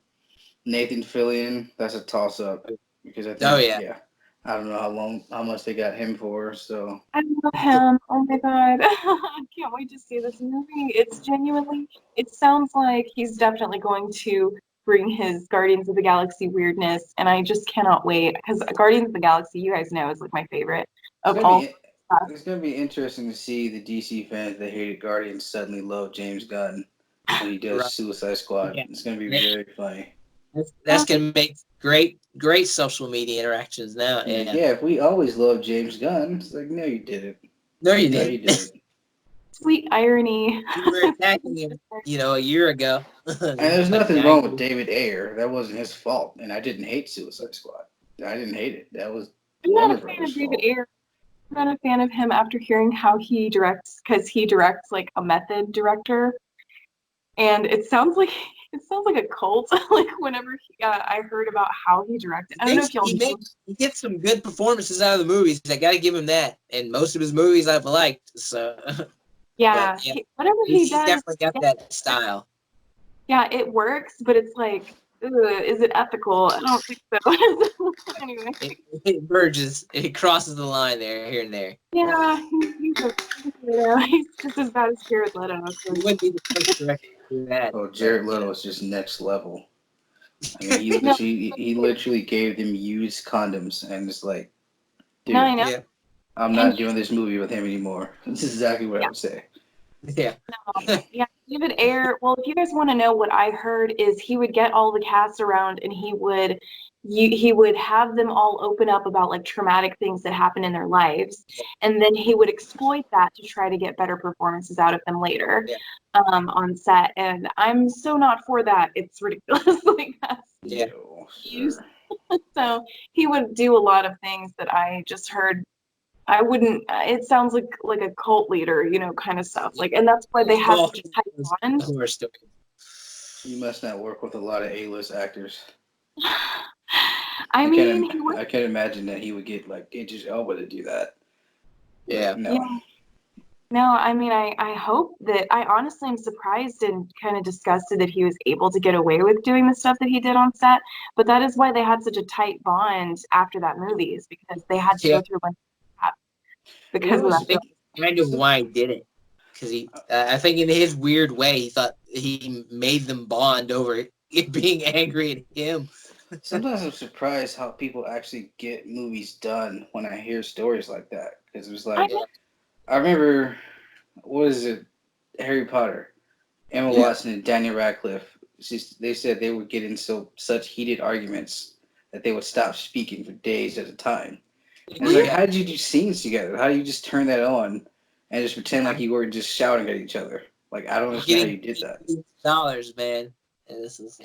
Nathan Fillion, that's a toss up because I Oh think yeah. yeah, I don't know how much they got him for. So I love him. Oh my God. I can't wait to see this movie. It's genuinely, it sounds like he's definitely going to bring his Guardians of the Galaxy weirdness. And I just cannot wait because Guardians of the Galaxy, you guys know, is like my favorite it's of gonna all be stuff. it's gonna be interesting to see the DC fans that hated Guardians suddenly love James Gunn when he does Right. Suicide Squad. Yeah. It's gonna be They, very funny. That's gonna make great social media interactions now. Yeah, if we always loved James Gunn, it's like, no, you didn't. No, you No, didn't. you didn't. Sweet irony. You were attacking him, a year ago. And there's nothing wrong with David Ayer. That wasn't his fault. And I didn't hate Suicide Squad. I didn't hate it. That was I'm Warner not a fan Brothers' of David fault. Ayer. I'm not a fan of him after hearing how he directs, because he directs like a method director, and it sounds like a cult. Like whenever I heard about how he directed, I don't know if y'all know. He gets some good performances out of the movies. I got to give him that. And most of his movies I've liked. So Yeah, yeah, whatever he does, definitely got that style. Yeah, it works, but it's like, is it ethical? I don't think so. Anyway. It verges. It crosses the line there, here and there. Yeah, he's just as bad as Jared Leto. So. He wouldn't be the first director to do that. Oh, Jared Leto is just next level. I mean, he literally gave them used condoms, and it's like, dude, I know. Yeah. I'm not doing this movie with him anymore. This is exactly what I would say. Yeah. Yeah, David Ayer. Well, if you guys want to know what I heard, is he would get all the cast around, and he would have them all open up about like traumatic things that happen in their lives, and then he would exploit that to try to get better performances out of them later, on set. And I'm so not for that. It's ridiculous. Like that's So he would do a lot of things that I just heard. I wouldn't. It sounds like a cult leader, kind of stuff. Like, and that's why they have such a tight bond. You must not work with a lot of A-list actors. I can't imagine that he would get like Idris Elba to do that. Yeah. No. Yeah. No, I mean, I hope that. I honestly am surprised and kind of disgusted that he was able to get away with doing the stuff that he did on set. But that is why they had such a tight bond after that movie, is because they had to go through a bunch of crap because of that. I think kind of why he did it. Because I think in his weird way, he thought he made them bond over it being angry at him. Sometimes I'm surprised how people actually get movies done when I hear stories like that. Because it was like, I remember, what is it, Harry Potter, Emma Watson and Daniel Radcliffe. They said they would get in such heated arguments that they would stop speaking for days at a time. And it's like, how did you do scenes together? How do you just turn that on and just pretend like you were just shouting at each other? Like, I don't understand how you did that. $dollars, man. And this is.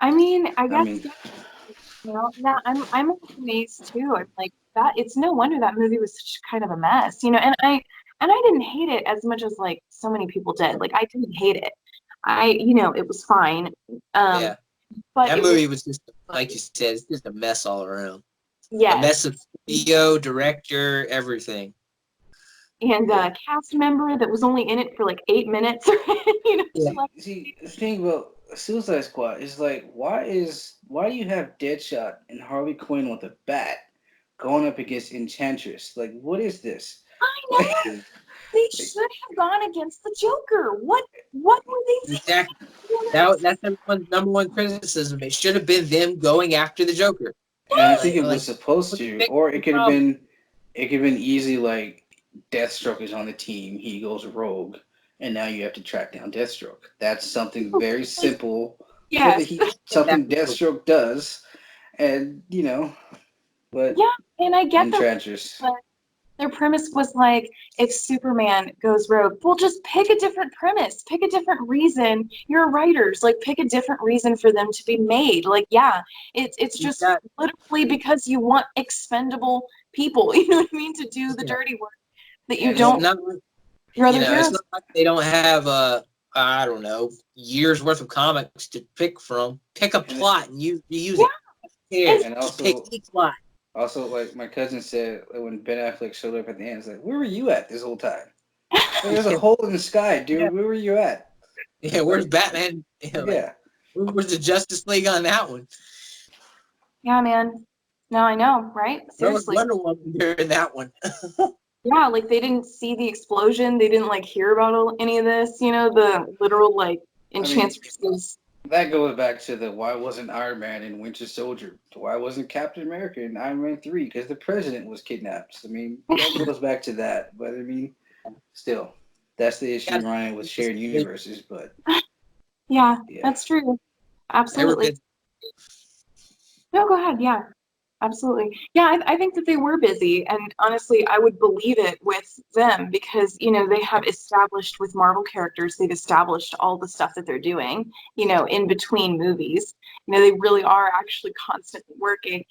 I mean, I guess. Yeah, I'm amazed too. I'm like that. It's no wonder that movie was such kind of a mess, And I didn't hate it as much as like so many people did. Like I didn't hate it. It was fine. But that movie was just, like you said, it's just a mess all around. Yeah. A mess of studio, director, everything. And cast member that was only in it for like 8 minutes. See, the thing about Suicide Squad is like, why do you have Deadshot and Harley Quinn with a bat going up against Enchantress? Like, what is this? I know. They should have gone against the Joker. What were they thinking? Exactly. That's number one criticism. It should have been them going after the Joker. And I think it was supposed to, or it could have been easy, like Deathstroke is on the team, he goes rogue, and now you have to track down Deathstroke. That's something very simple. Something Deathstroke does, and but and I get that. Their premise was like, if Superman goes rogue, well, just pick a different premise, pick a different reason. You're writers, like pick a different reason for them to be made. Like, it's just literally because you want expendable people, you know what I mean, to do the dirty work that you don't. It's not like they don't have I don't know, years worth of comics to pick from. Pick a plot and you use it. And also pick each plot. Also, like my cousin said, when Ben Affleck showed up at the end, it's like, where were you at this whole time? There's a hole in the sky, dude. Where were you at? Yeah, where's Batman? Where's the Justice League on that one? Yeah, man. No, I know, right? Seriously. Wonder Woman during that one. Yeah, like they didn't see the explosion. They didn't like hear about any of this. The literal like Enchantress. That goes back to the why wasn't Iron Man in Winter Soldier? Why wasn't Captain America in Iron Man 3? Because the president was kidnapped. I mean, that goes back to that. But I mean, still, that's the issue running with shared universes. But yeah, that's true. Absolutely. No, go ahead. Yeah, absolutely. Yeah, I think that they were busy, and honestly, I would believe it with them because, they have established with Marvel characters, they've established all the stuff that they're doing, in between movies. They really are actually constantly working.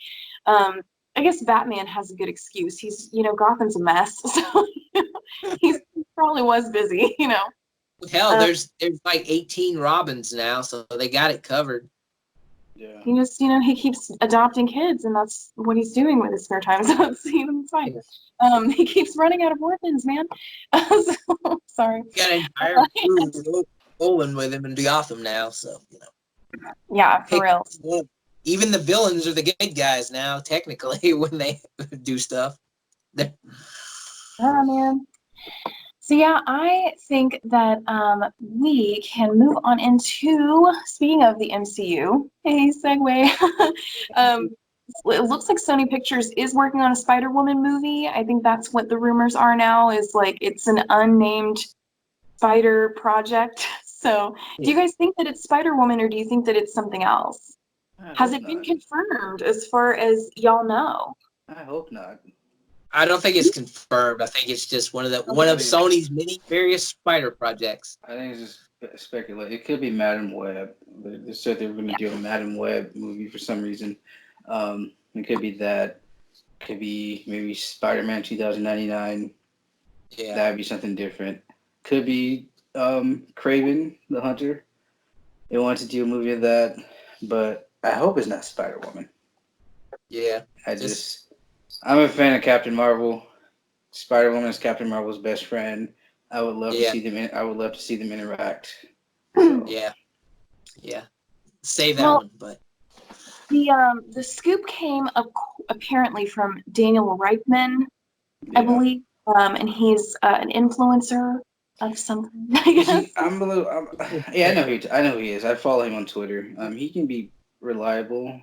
I guess Batman has a good excuse. He's, Gotham's a mess, so he probably was busy, Hell, there's like 18 Robins now, so they got it covered. Yeah. He just, he keeps adopting kids, and that's what he's doing with his spare time. So it's fine. He keeps running out of orphans, man. So, sorry. He got an entire crew rolling with him in Gotham now, so Yeah, for real. Even the villains are the good guys now, technically, when they do stuff. Yeah, man. So yeah, I think that we can move on into, speaking of the MCU, hey, segue. It looks like Sony Pictures is working on a Spider-Woman movie. I think that's what the rumors are now, is like it's an unnamed spider project. So do you guys think that it's Spider-Woman, or do you think that it's something else? Has it been confirmed as far as y'all know? I hope not. I don't think it's confirmed. I think it's just one of Sony's many various spider projects. I think it's just speculate. It could be Madam Web. They said they were going to do a Madam Web movie for some reason. It could be that. Could be maybe Spider-Man 2099. Yeah, That'd be something different. Could be Kraven the Hunter. They want to do a movie of that, but I hope it's not Spider-Woman. Yeah, I'm a fan of Captain Marvel. Spider-Woman is Captain Marvel's best friend. I would love to see them. I would love to see them interact. So. Yeah. Save that one, but the scoop came apparently from Daniel Reitman, I believe, and he's an influencer of something. I guess. I know who he is. I follow him on Twitter. He can be reliable.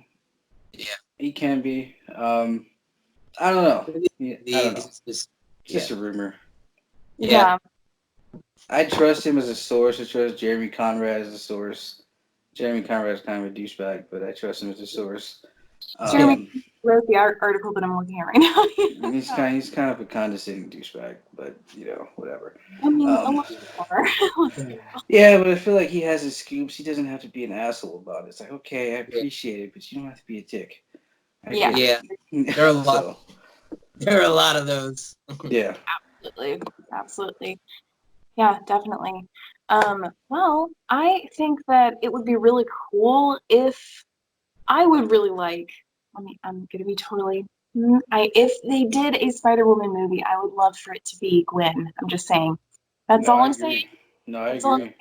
Yeah, he can be. I don't know. It's just a rumor. Yeah. I trust him as a source. I trust Jeremy Conrad as a source. Jeremy Conrad's kind of a douchebag, but I trust him as a source. Jeremy wrote the article that I'm looking at right now. he's kind of a condescending douchebag, but whatever. I mean, yeah, but I feel like he has his scoops. He doesn't have to be an asshole about it. It's like, okay, I appreciate it, but you don't have to be a dick. Yeah. There are a lot. There are a lot of those. Yeah. Absolutely. Yeah, definitely. Well, I think that it would be really cool if I would really like. I'm gonna be totally. If they did a Spider-Woman movie, I would love for it to be Gwen. I'm just saying. That's all I'm saying. No, I agree.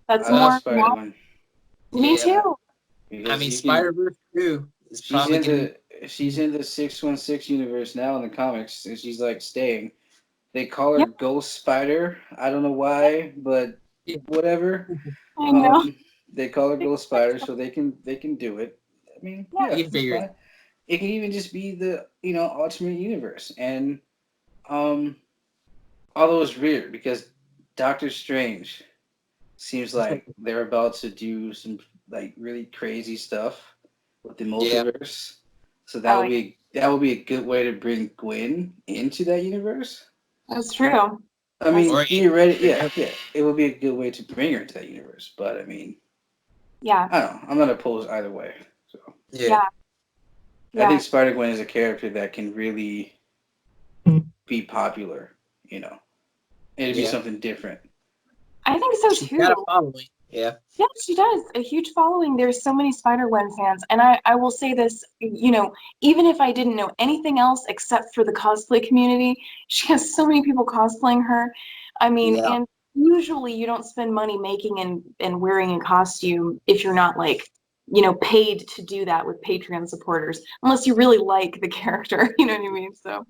That's I more. love Spider-Man. Me too. I mean, Spider-Verse 2 is probably she's in the 616 universe now in the comics, and she's like staying. They call her Ghost Spider. I don't know why, but whatever. I know. They call her Ghost Spider, so they can do it. I mean, it's fine. It can even just be the alternate universe, and although it's weird because Doctor Strange seems like they're about to do some like really crazy stuff with the multiverse. So that would be a good way to bring Gwen into that universe. That's true. I mean, theoretically, it would be a good way to bring her into that universe. But I mean, I don't know. I'm not opposed either way. So I think Spider-Gwen is a character that can really be popular. It'd be something different. I think so too. She's got a following. Yeah, she does. A huge following. There's so many Spider-Gwen fans. And I will say this, even if I didn't know anything else except for the cosplay community, she has so many people cosplaying her. I mean, and usually you don't spend money making and wearing a costume if you're not paid to do that with Patreon supporters, unless you really like the character, you know what I mean? So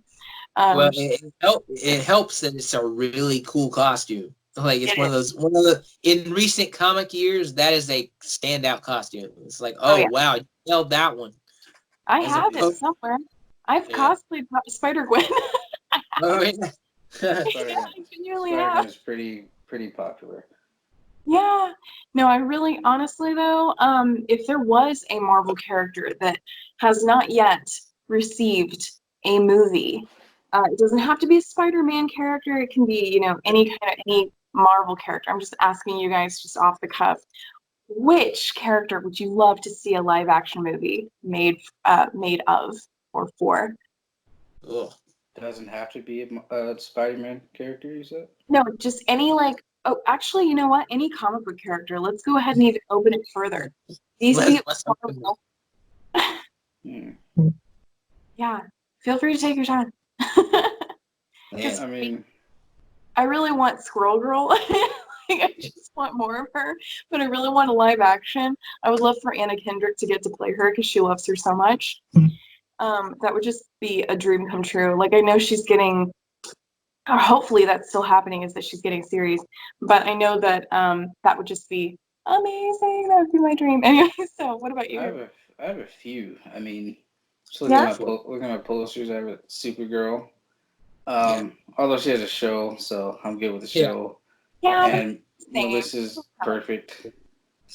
well, it helps that it's a really cool costume. Like it's one of the in recent comic years, that is a standout costume. It's like, wow, you nailed that one. I have it somewhere. I've cosplayed Spider-Gwen. Spider-Man is pretty popular. Yeah. No, I really, honestly though, if there was a Marvel character that has not yet received a movie, it doesn't have to be a Spider-Man character. It can be, any Marvel character. I'm just asking you guys just off the cuff. Which character would you love to see a live action movie made of or for? Ugh. Doesn't have to be a Spider-Man character, you said? No, just any oh, actually, you know what? Any comic book character. Let's go ahead and even open it further. DC, Let's Marvel. Hmm. Yeah, feel free to take your time. Because Man. I mean, I really want Squirrel Girl. I just want more of her, but I really want a live action. I would love for Anna Kendrick to get to play her because she loves her so much. That would just be a dream come true. Like I know she's getting, or hopefully that's still happening, is that she's getting series. But I know that that would just be amazing. That would be my dream. Anyway, so what about I have you? I have a few. I mean, just Yeah, looking at my posters. I have a Supergirl. Yeah. Although she has a show, so I'm good with the Yeah. show. yeah, but And same. Melissa's perfect.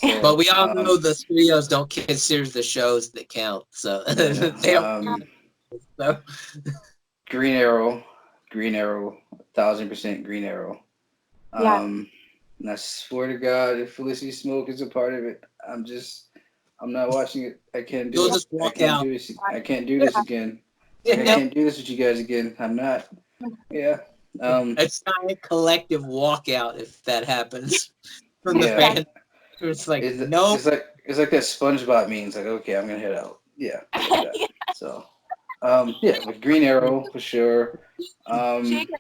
But So, we all know the studios don't consider the shows that count, so yeah, no. they don't. So. Green Arrow, 1,000% Green Arrow. Yeah. And I swear to God, if Felicity Smoke is a part of it, I'm not watching it. I can't do You'll it. just walk out. I can't do this again. Like I Yeah. can't do this with you guys again. I'm not. Yeah. It's not a collective walkout if that happens from the Yeah. fan. It's like It's no. it's like that SpongeBob meme. It's like, okay, I'm gonna head out. Yeah, like that. So, yeah, with Green Arrow for sure. Jake, I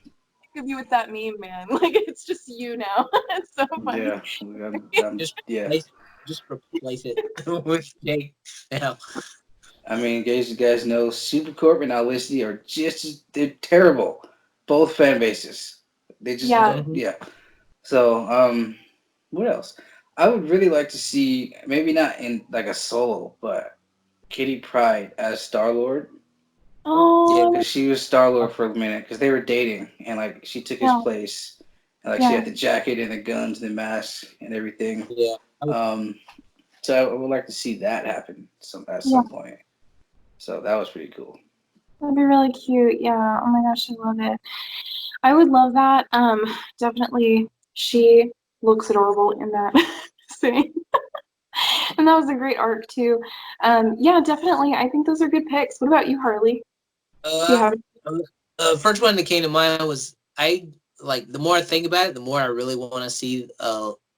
give you with that meme, man. Like it's just you now. It's so funny. Yeah, Just yeah. replace it with Jake now. I mean, you guys know Supercorp and Olicity are they're terrible. Both fan bases. They just Yeah. don't. Yeah. So, what else? I would really like to see maybe not in like a solo, but Kitty Pryde as Star Lord. Yeah. Oh, Because she was Star Lord for a minute, because they were dating, and like she took his yeah, place, and like she yeah, had the jacket and the guns, and the mask, and everything. Yeah. Um, so I would like to see that happen at yeah. some point. So that was pretty cool. That'd be really cute. Yeah. Oh my gosh, I love it. I would love that. Definitely she looks adorable in that scene. And that was a great arc too. Yeah, definitely. I think those are good picks. What about you, Harley? Do you Uh, have First one that came to mind was the more I think about it, the more I really want to see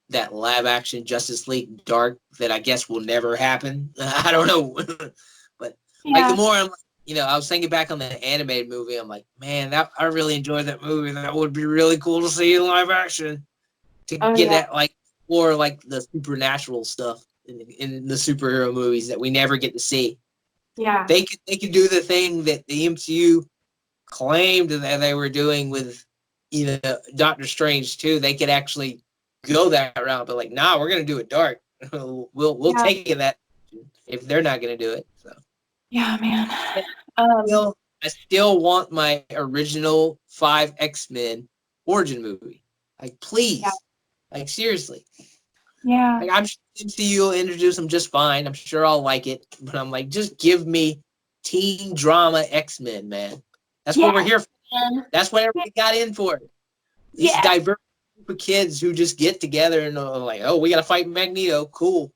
that live action Justice League Dark that I guess will never happen. I don't know, but like the yeah. more I was thinking back on the animated movie. I'm like, man, I really enjoyed that movie. That would be really cool to see in live action to Oh get yeah. that or the supernatural stuff in the superhero movies that we never get to see. Yeah. They could do the thing that the MCU claimed that they were doing with Doctor Strange too. They could actually go that route, but nah, we're gonna do it dark. we'll Yeah. take it that if they're not gonna do it. So Yeah, man. I still want my original 5 X-Men origin movie. Like Yeah. please, seriously. Yeah. Like I'm sure MCU will introduce them just fine. I'm sure I'll like it, but I'm like, just give me teen drama X-Men, man. That's what we're Yes. here for. That's what everybody got in for. These Yes. diverse group of kids who just get together and are like, oh, we got to fight Magneto. Cool.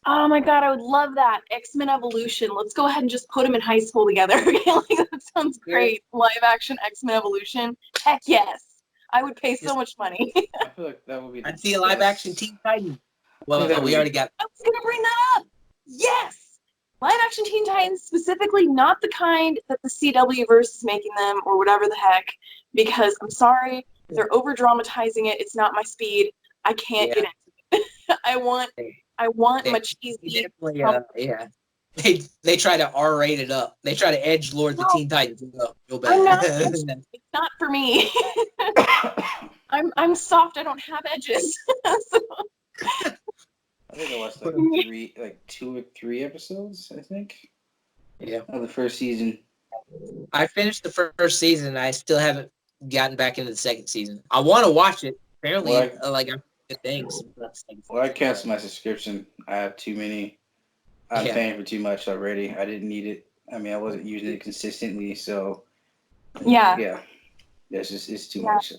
Oh my God, I would love that. X-Men Evolution. Let's go ahead and just put them in high school together. That sounds great. Live action X-Men Evolution. Heck yes. I would pay so much money. I feel like that would be the I'd see a live action Teen Titans. Well, that would we already be got. I was gonna bring that up. Yes. Live action Teen Titans, specifically not the kind that the CW verse is making them or whatever the heck, because I'm sorry, they're over dramatizing it. It's not my speed. I can't get into it. I want my cheesy. Yeah. They try to R-rate it up. They try to edge Lord the No, Teen Titans up real I'm not. bad. It's not for me. I'm soft. I don't have edges. So, I think I watched like 2 or 3 episodes, I think, Yeah. of the first season. I finished the first season. And I still haven't gotten back into the second season. I want to watch it. Apparently, Well, good things. Well, I canceled my subscription. I have too many. I'm paying for too much already. I didn't need it. I mean, I wasn't using it consistently, so yeah. It's too much.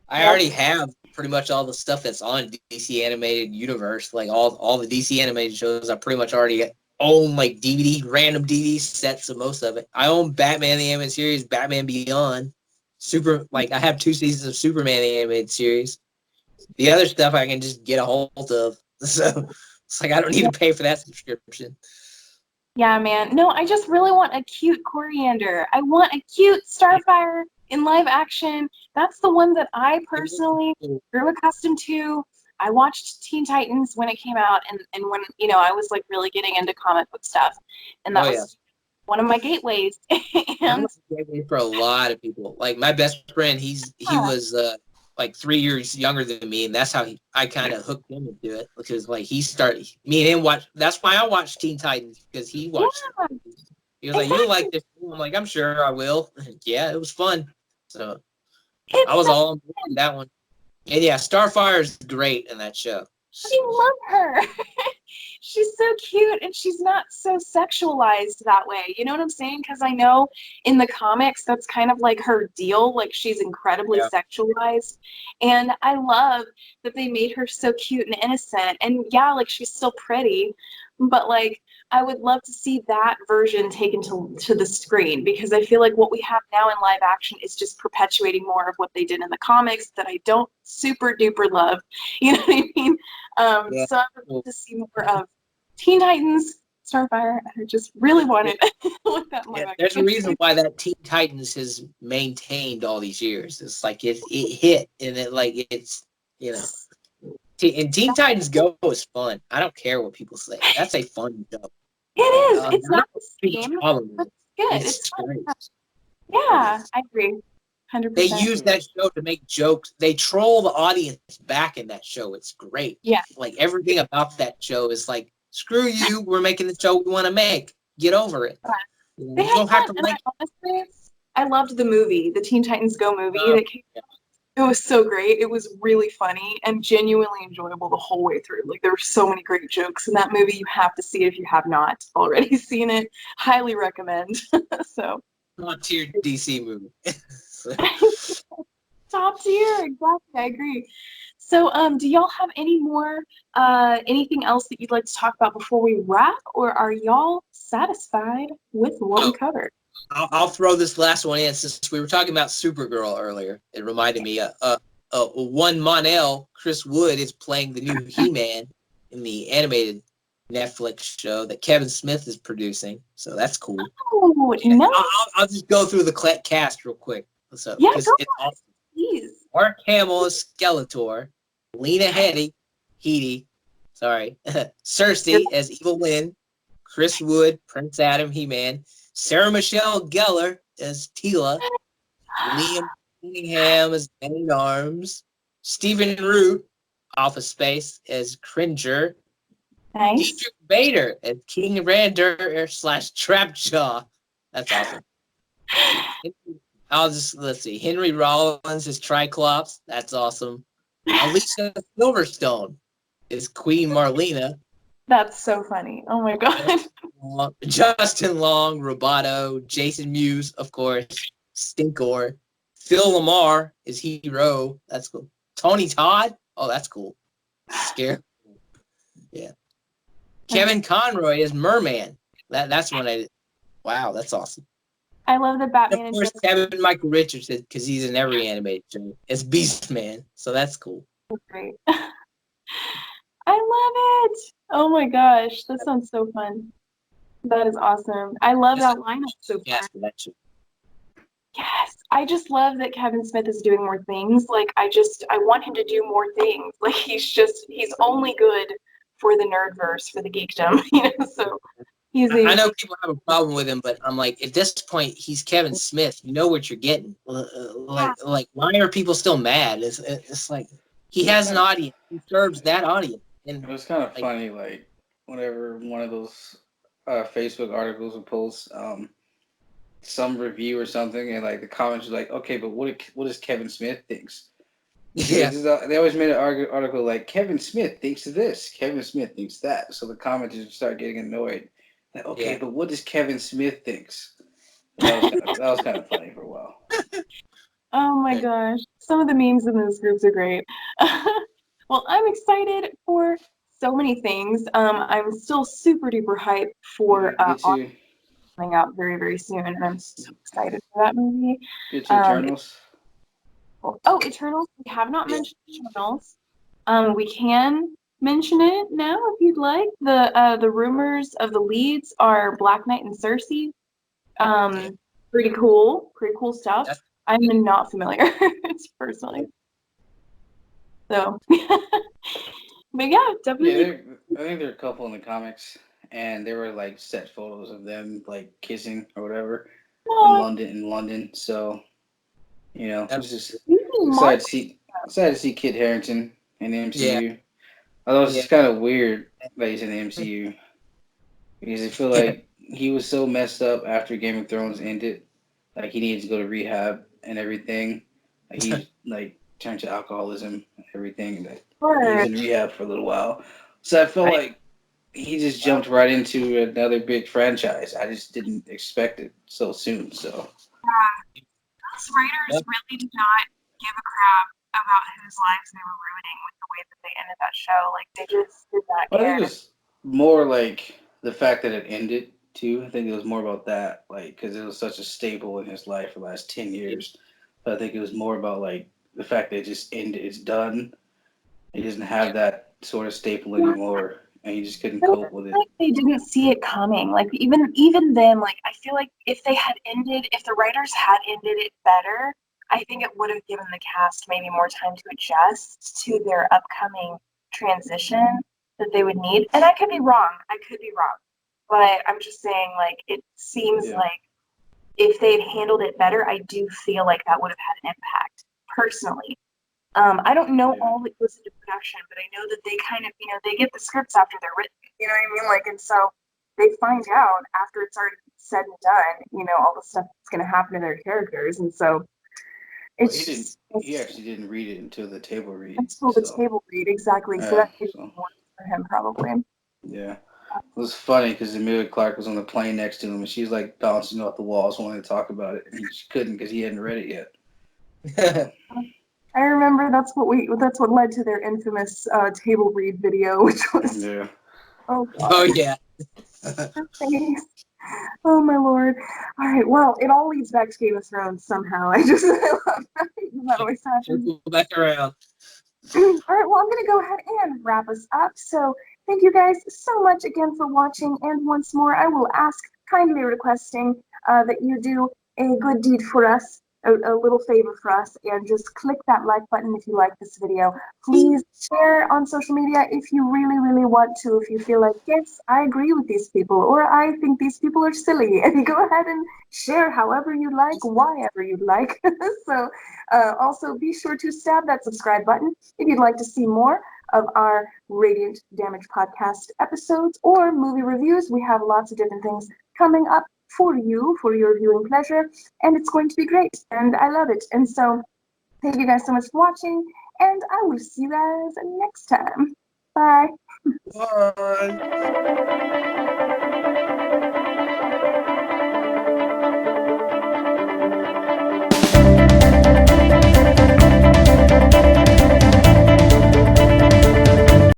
I already have pretty much all the stuff that's on DC Animated Universe. Like all the DC animated shows, I pretty much already own like random DVD sets of most of it. I own Batman the Animated Series, Batman Beyond, I have 2 seasons of Superman the Animated Series. The other stuff I can just get a hold of. So it's like I don't need to pay for that subscription. Yeah, man. No, I just really want a cute Coriander. I want a cute Starfire in live action. That's the one that I personally grew accustomed to. I watched Teen Titans when it came out and when, I was like really getting into comic book stuff. And that was one of my gateways. And for a lot of people. Like my best friend, he was like 3 years younger than me, and that's how I kind of hooked him into it, because like me and him watched. That's why I watched Teen Titans, because he watched it. He was like, "You'll like this." I'm like, "I'm sure I will." Yeah, it was fun. So I was all on board with that one. And yeah, Starfire is great in that show. I love her. She's so cute and she's not so sexualized that way. You know what I'm saying? Because I know in the comics that's kind of like her deal. Like she's incredibly sexualized. And I love that they made her so cute and innocent. And yeah, like she's still pretty. But like I would love to see that version taken to the screen, because I feel like what we have now in live action is just perpetuating more of what they did in the comics that I don't super duper love. You know what I mean? So I would love to see more of Teen Titans, Starfire. I just really wanted that live action. There's a reason why that Teen Titans has maintained all these years. It's like it hit, and it's and Teen Titans Go is fun. I don't care what people say. That's a fun show. It is. It's not the same, but it's good. It's great. Yeah, I agree. 100%. They use that show to make jokes. They troll the audience back in that show. It's great. Yeah. Like everything about that show is like, screw you, we're making the show we want to make. Get over it. You don't have to like. Honestly, I loved the movie, the Teen Titans Go movie that came out. It was so great. It was really funny and genuinely enjoyable the whole way through. Like there were so many great jokes in that movie. You have to see it if you have not already seen it. Highly recommend. So. Top tier DC movie. Top tier, exactly. I agree. So, do y'all have any more, anything else that you'd like to talk about before we wrap, or are y'all satisfied with what we covered? I'll throw this last one in, since we were talking about Supergirl earlier. It reminded me one Mon-El, Chris Wood, is playing the new He-Man in the animated Netflix show that Kevin Smith is producing. So that's cool. Oh, no. I'll just go through the cast real quick. So, yeah, go it's awesome. Please. Mark Hamill as Skeletor, Lena Headey, Cersei as Evil Lynn, Chris Wood, Prince Adam, He-Man, Sarah Michelle Gellar as Teela, Liam Cunningham as Man-at-Arms, Stephen Root, Office Space, as Cringer, nice. Dietrich Bader as King Rander / Trapjaw. That's awesome. Let's see. Henry Rollins is Triclops. That's awesome. Alicia Silverstone is Queen Marlena. That's so funny. Oh my god. Justin Long, Roboto, Jason Mewes, of course, Stinkor. Phil Lamar is Hero. That's cool. Tony Todd. Oh, that's cool. Scary. Yeah. Kevin Conroy is Merman. That's when I. Wow, that's awesome. I love the Batman. And of course, Kevin Michael Richards, because he's in every animated show. It's Beastman, so that's cool. That's great. I love it. Oh my gosh, that sounds so fun. That is awesome. I love that lineup so far. Yes, I just love that Kevin Smith is doing more things. Like I want him to do more things. Like he's only good for the nerdverse, for the geekdom, so I know people have a problem with him, but I'm like, at this point, he's Kevin Smith. You know what you're getting. Like, why are people still mad? It's like he has an audience. He serves that audience. And it was kind of funny, like whenever one of those Facebook articles would post some review or something, and like the comments was like, okay, but what does Kevin Smith thinks? Yeah. They always made an article like Kevin Smith thinks this, Kevin Smith thinks that. So the commenters start getting annoyed. Like, okay, Yeah. but what does Kevin Smith thinks? That was kind of funny for a while. Oh my gosh. Some of the memes in those groups are great. Well, I'm excited for so many things. I'm still super duper hyped for Get to coming out very, very soon, and I'm so excited for that movie. Eternals. Eternals. We have not mentioned Eternals. We can mention it now if you'd like. The rumors of the leads are Black Knight and Cersei. Pretty cool stuff. I'm not familiar personally. So, but yeah, definitely. Yeah, I think there are a couple in the comics, and there were like set photos of them like kissing or whatever in London. So, you know, it's just excited to see Kit Harington in the MCU. Yeah. Although it's kind of weird that he's in the MCU because I feel like he was so messed up after Game of Thrones ended, like he needed to go to rehab and everything. Like he like turned to alcoholism and everything. That he was in rehab for a little while. So I felt like he just jumped right into another big franchise. I just didn't expect it so soon. So Those writers really did not give a crap about whose lives they were ruining with the way that they ended that show. Like they just did not care. I think it was more like the fact that it ended too. I think it was more about that, like because it was such a staple in his life for the last 10 years. But I think it was more about like the fact that it just ended. It's done. He doesn't have that sort of staple anymore, and he just couldn't cope with it. Like they didn't see it coming. Like even then, like I feel like if the writers had ended it better, I think it would have given the cast maybe more time to adjust to their upcoming transition that they would need. And I could be wrong. But I'm just saying, like, it seems like if they'd handled it better, I do feel like that would have had an impact personally. I don't know all that goes into production, but I know that they kind of, they get the scripts after they're written. You know what I mean? Like, and so they find out after it's already said and done, all the stuff that's going to happen to their characters. And so he actually didn't read it until the table read. Until the table read, exactly. So that is more for him, probably. Yeah. It was funny because Emilia Clarke was on the plane next to him, and she's like bouncing off the walls wanting to talk about it, and she couldn't because he hadn't read it yet. I remember that's what led to their infamous table read video, which was oh yeah. Oh my lord. All right, well, it all leads back to Game of Thrones somehow. I love that always happens. We'll go back around. All right, well, I'm going to go ahead and wrap us up. So thank you guys so much again for watching. And once more, I will ask, kindly requesting that you do a good deed for us, a little favor for us, and just click that like button if you like this video. Please share on social media if you really, really want to, if you feel like, yes, I agree with these people, or I think these people are silly. And you go ahead and share however you like, whyever you'd like. So also be sure to stab that subscribe button if you'd like to see more of our Radiant Damage podcast episodes or movie reviews. We have lots of different things coming up for you, for your viewing pleasure, and it's going to be great, and I love it. And so thank you guys so much for watching, and I will see you guys next time. Bye. Bye.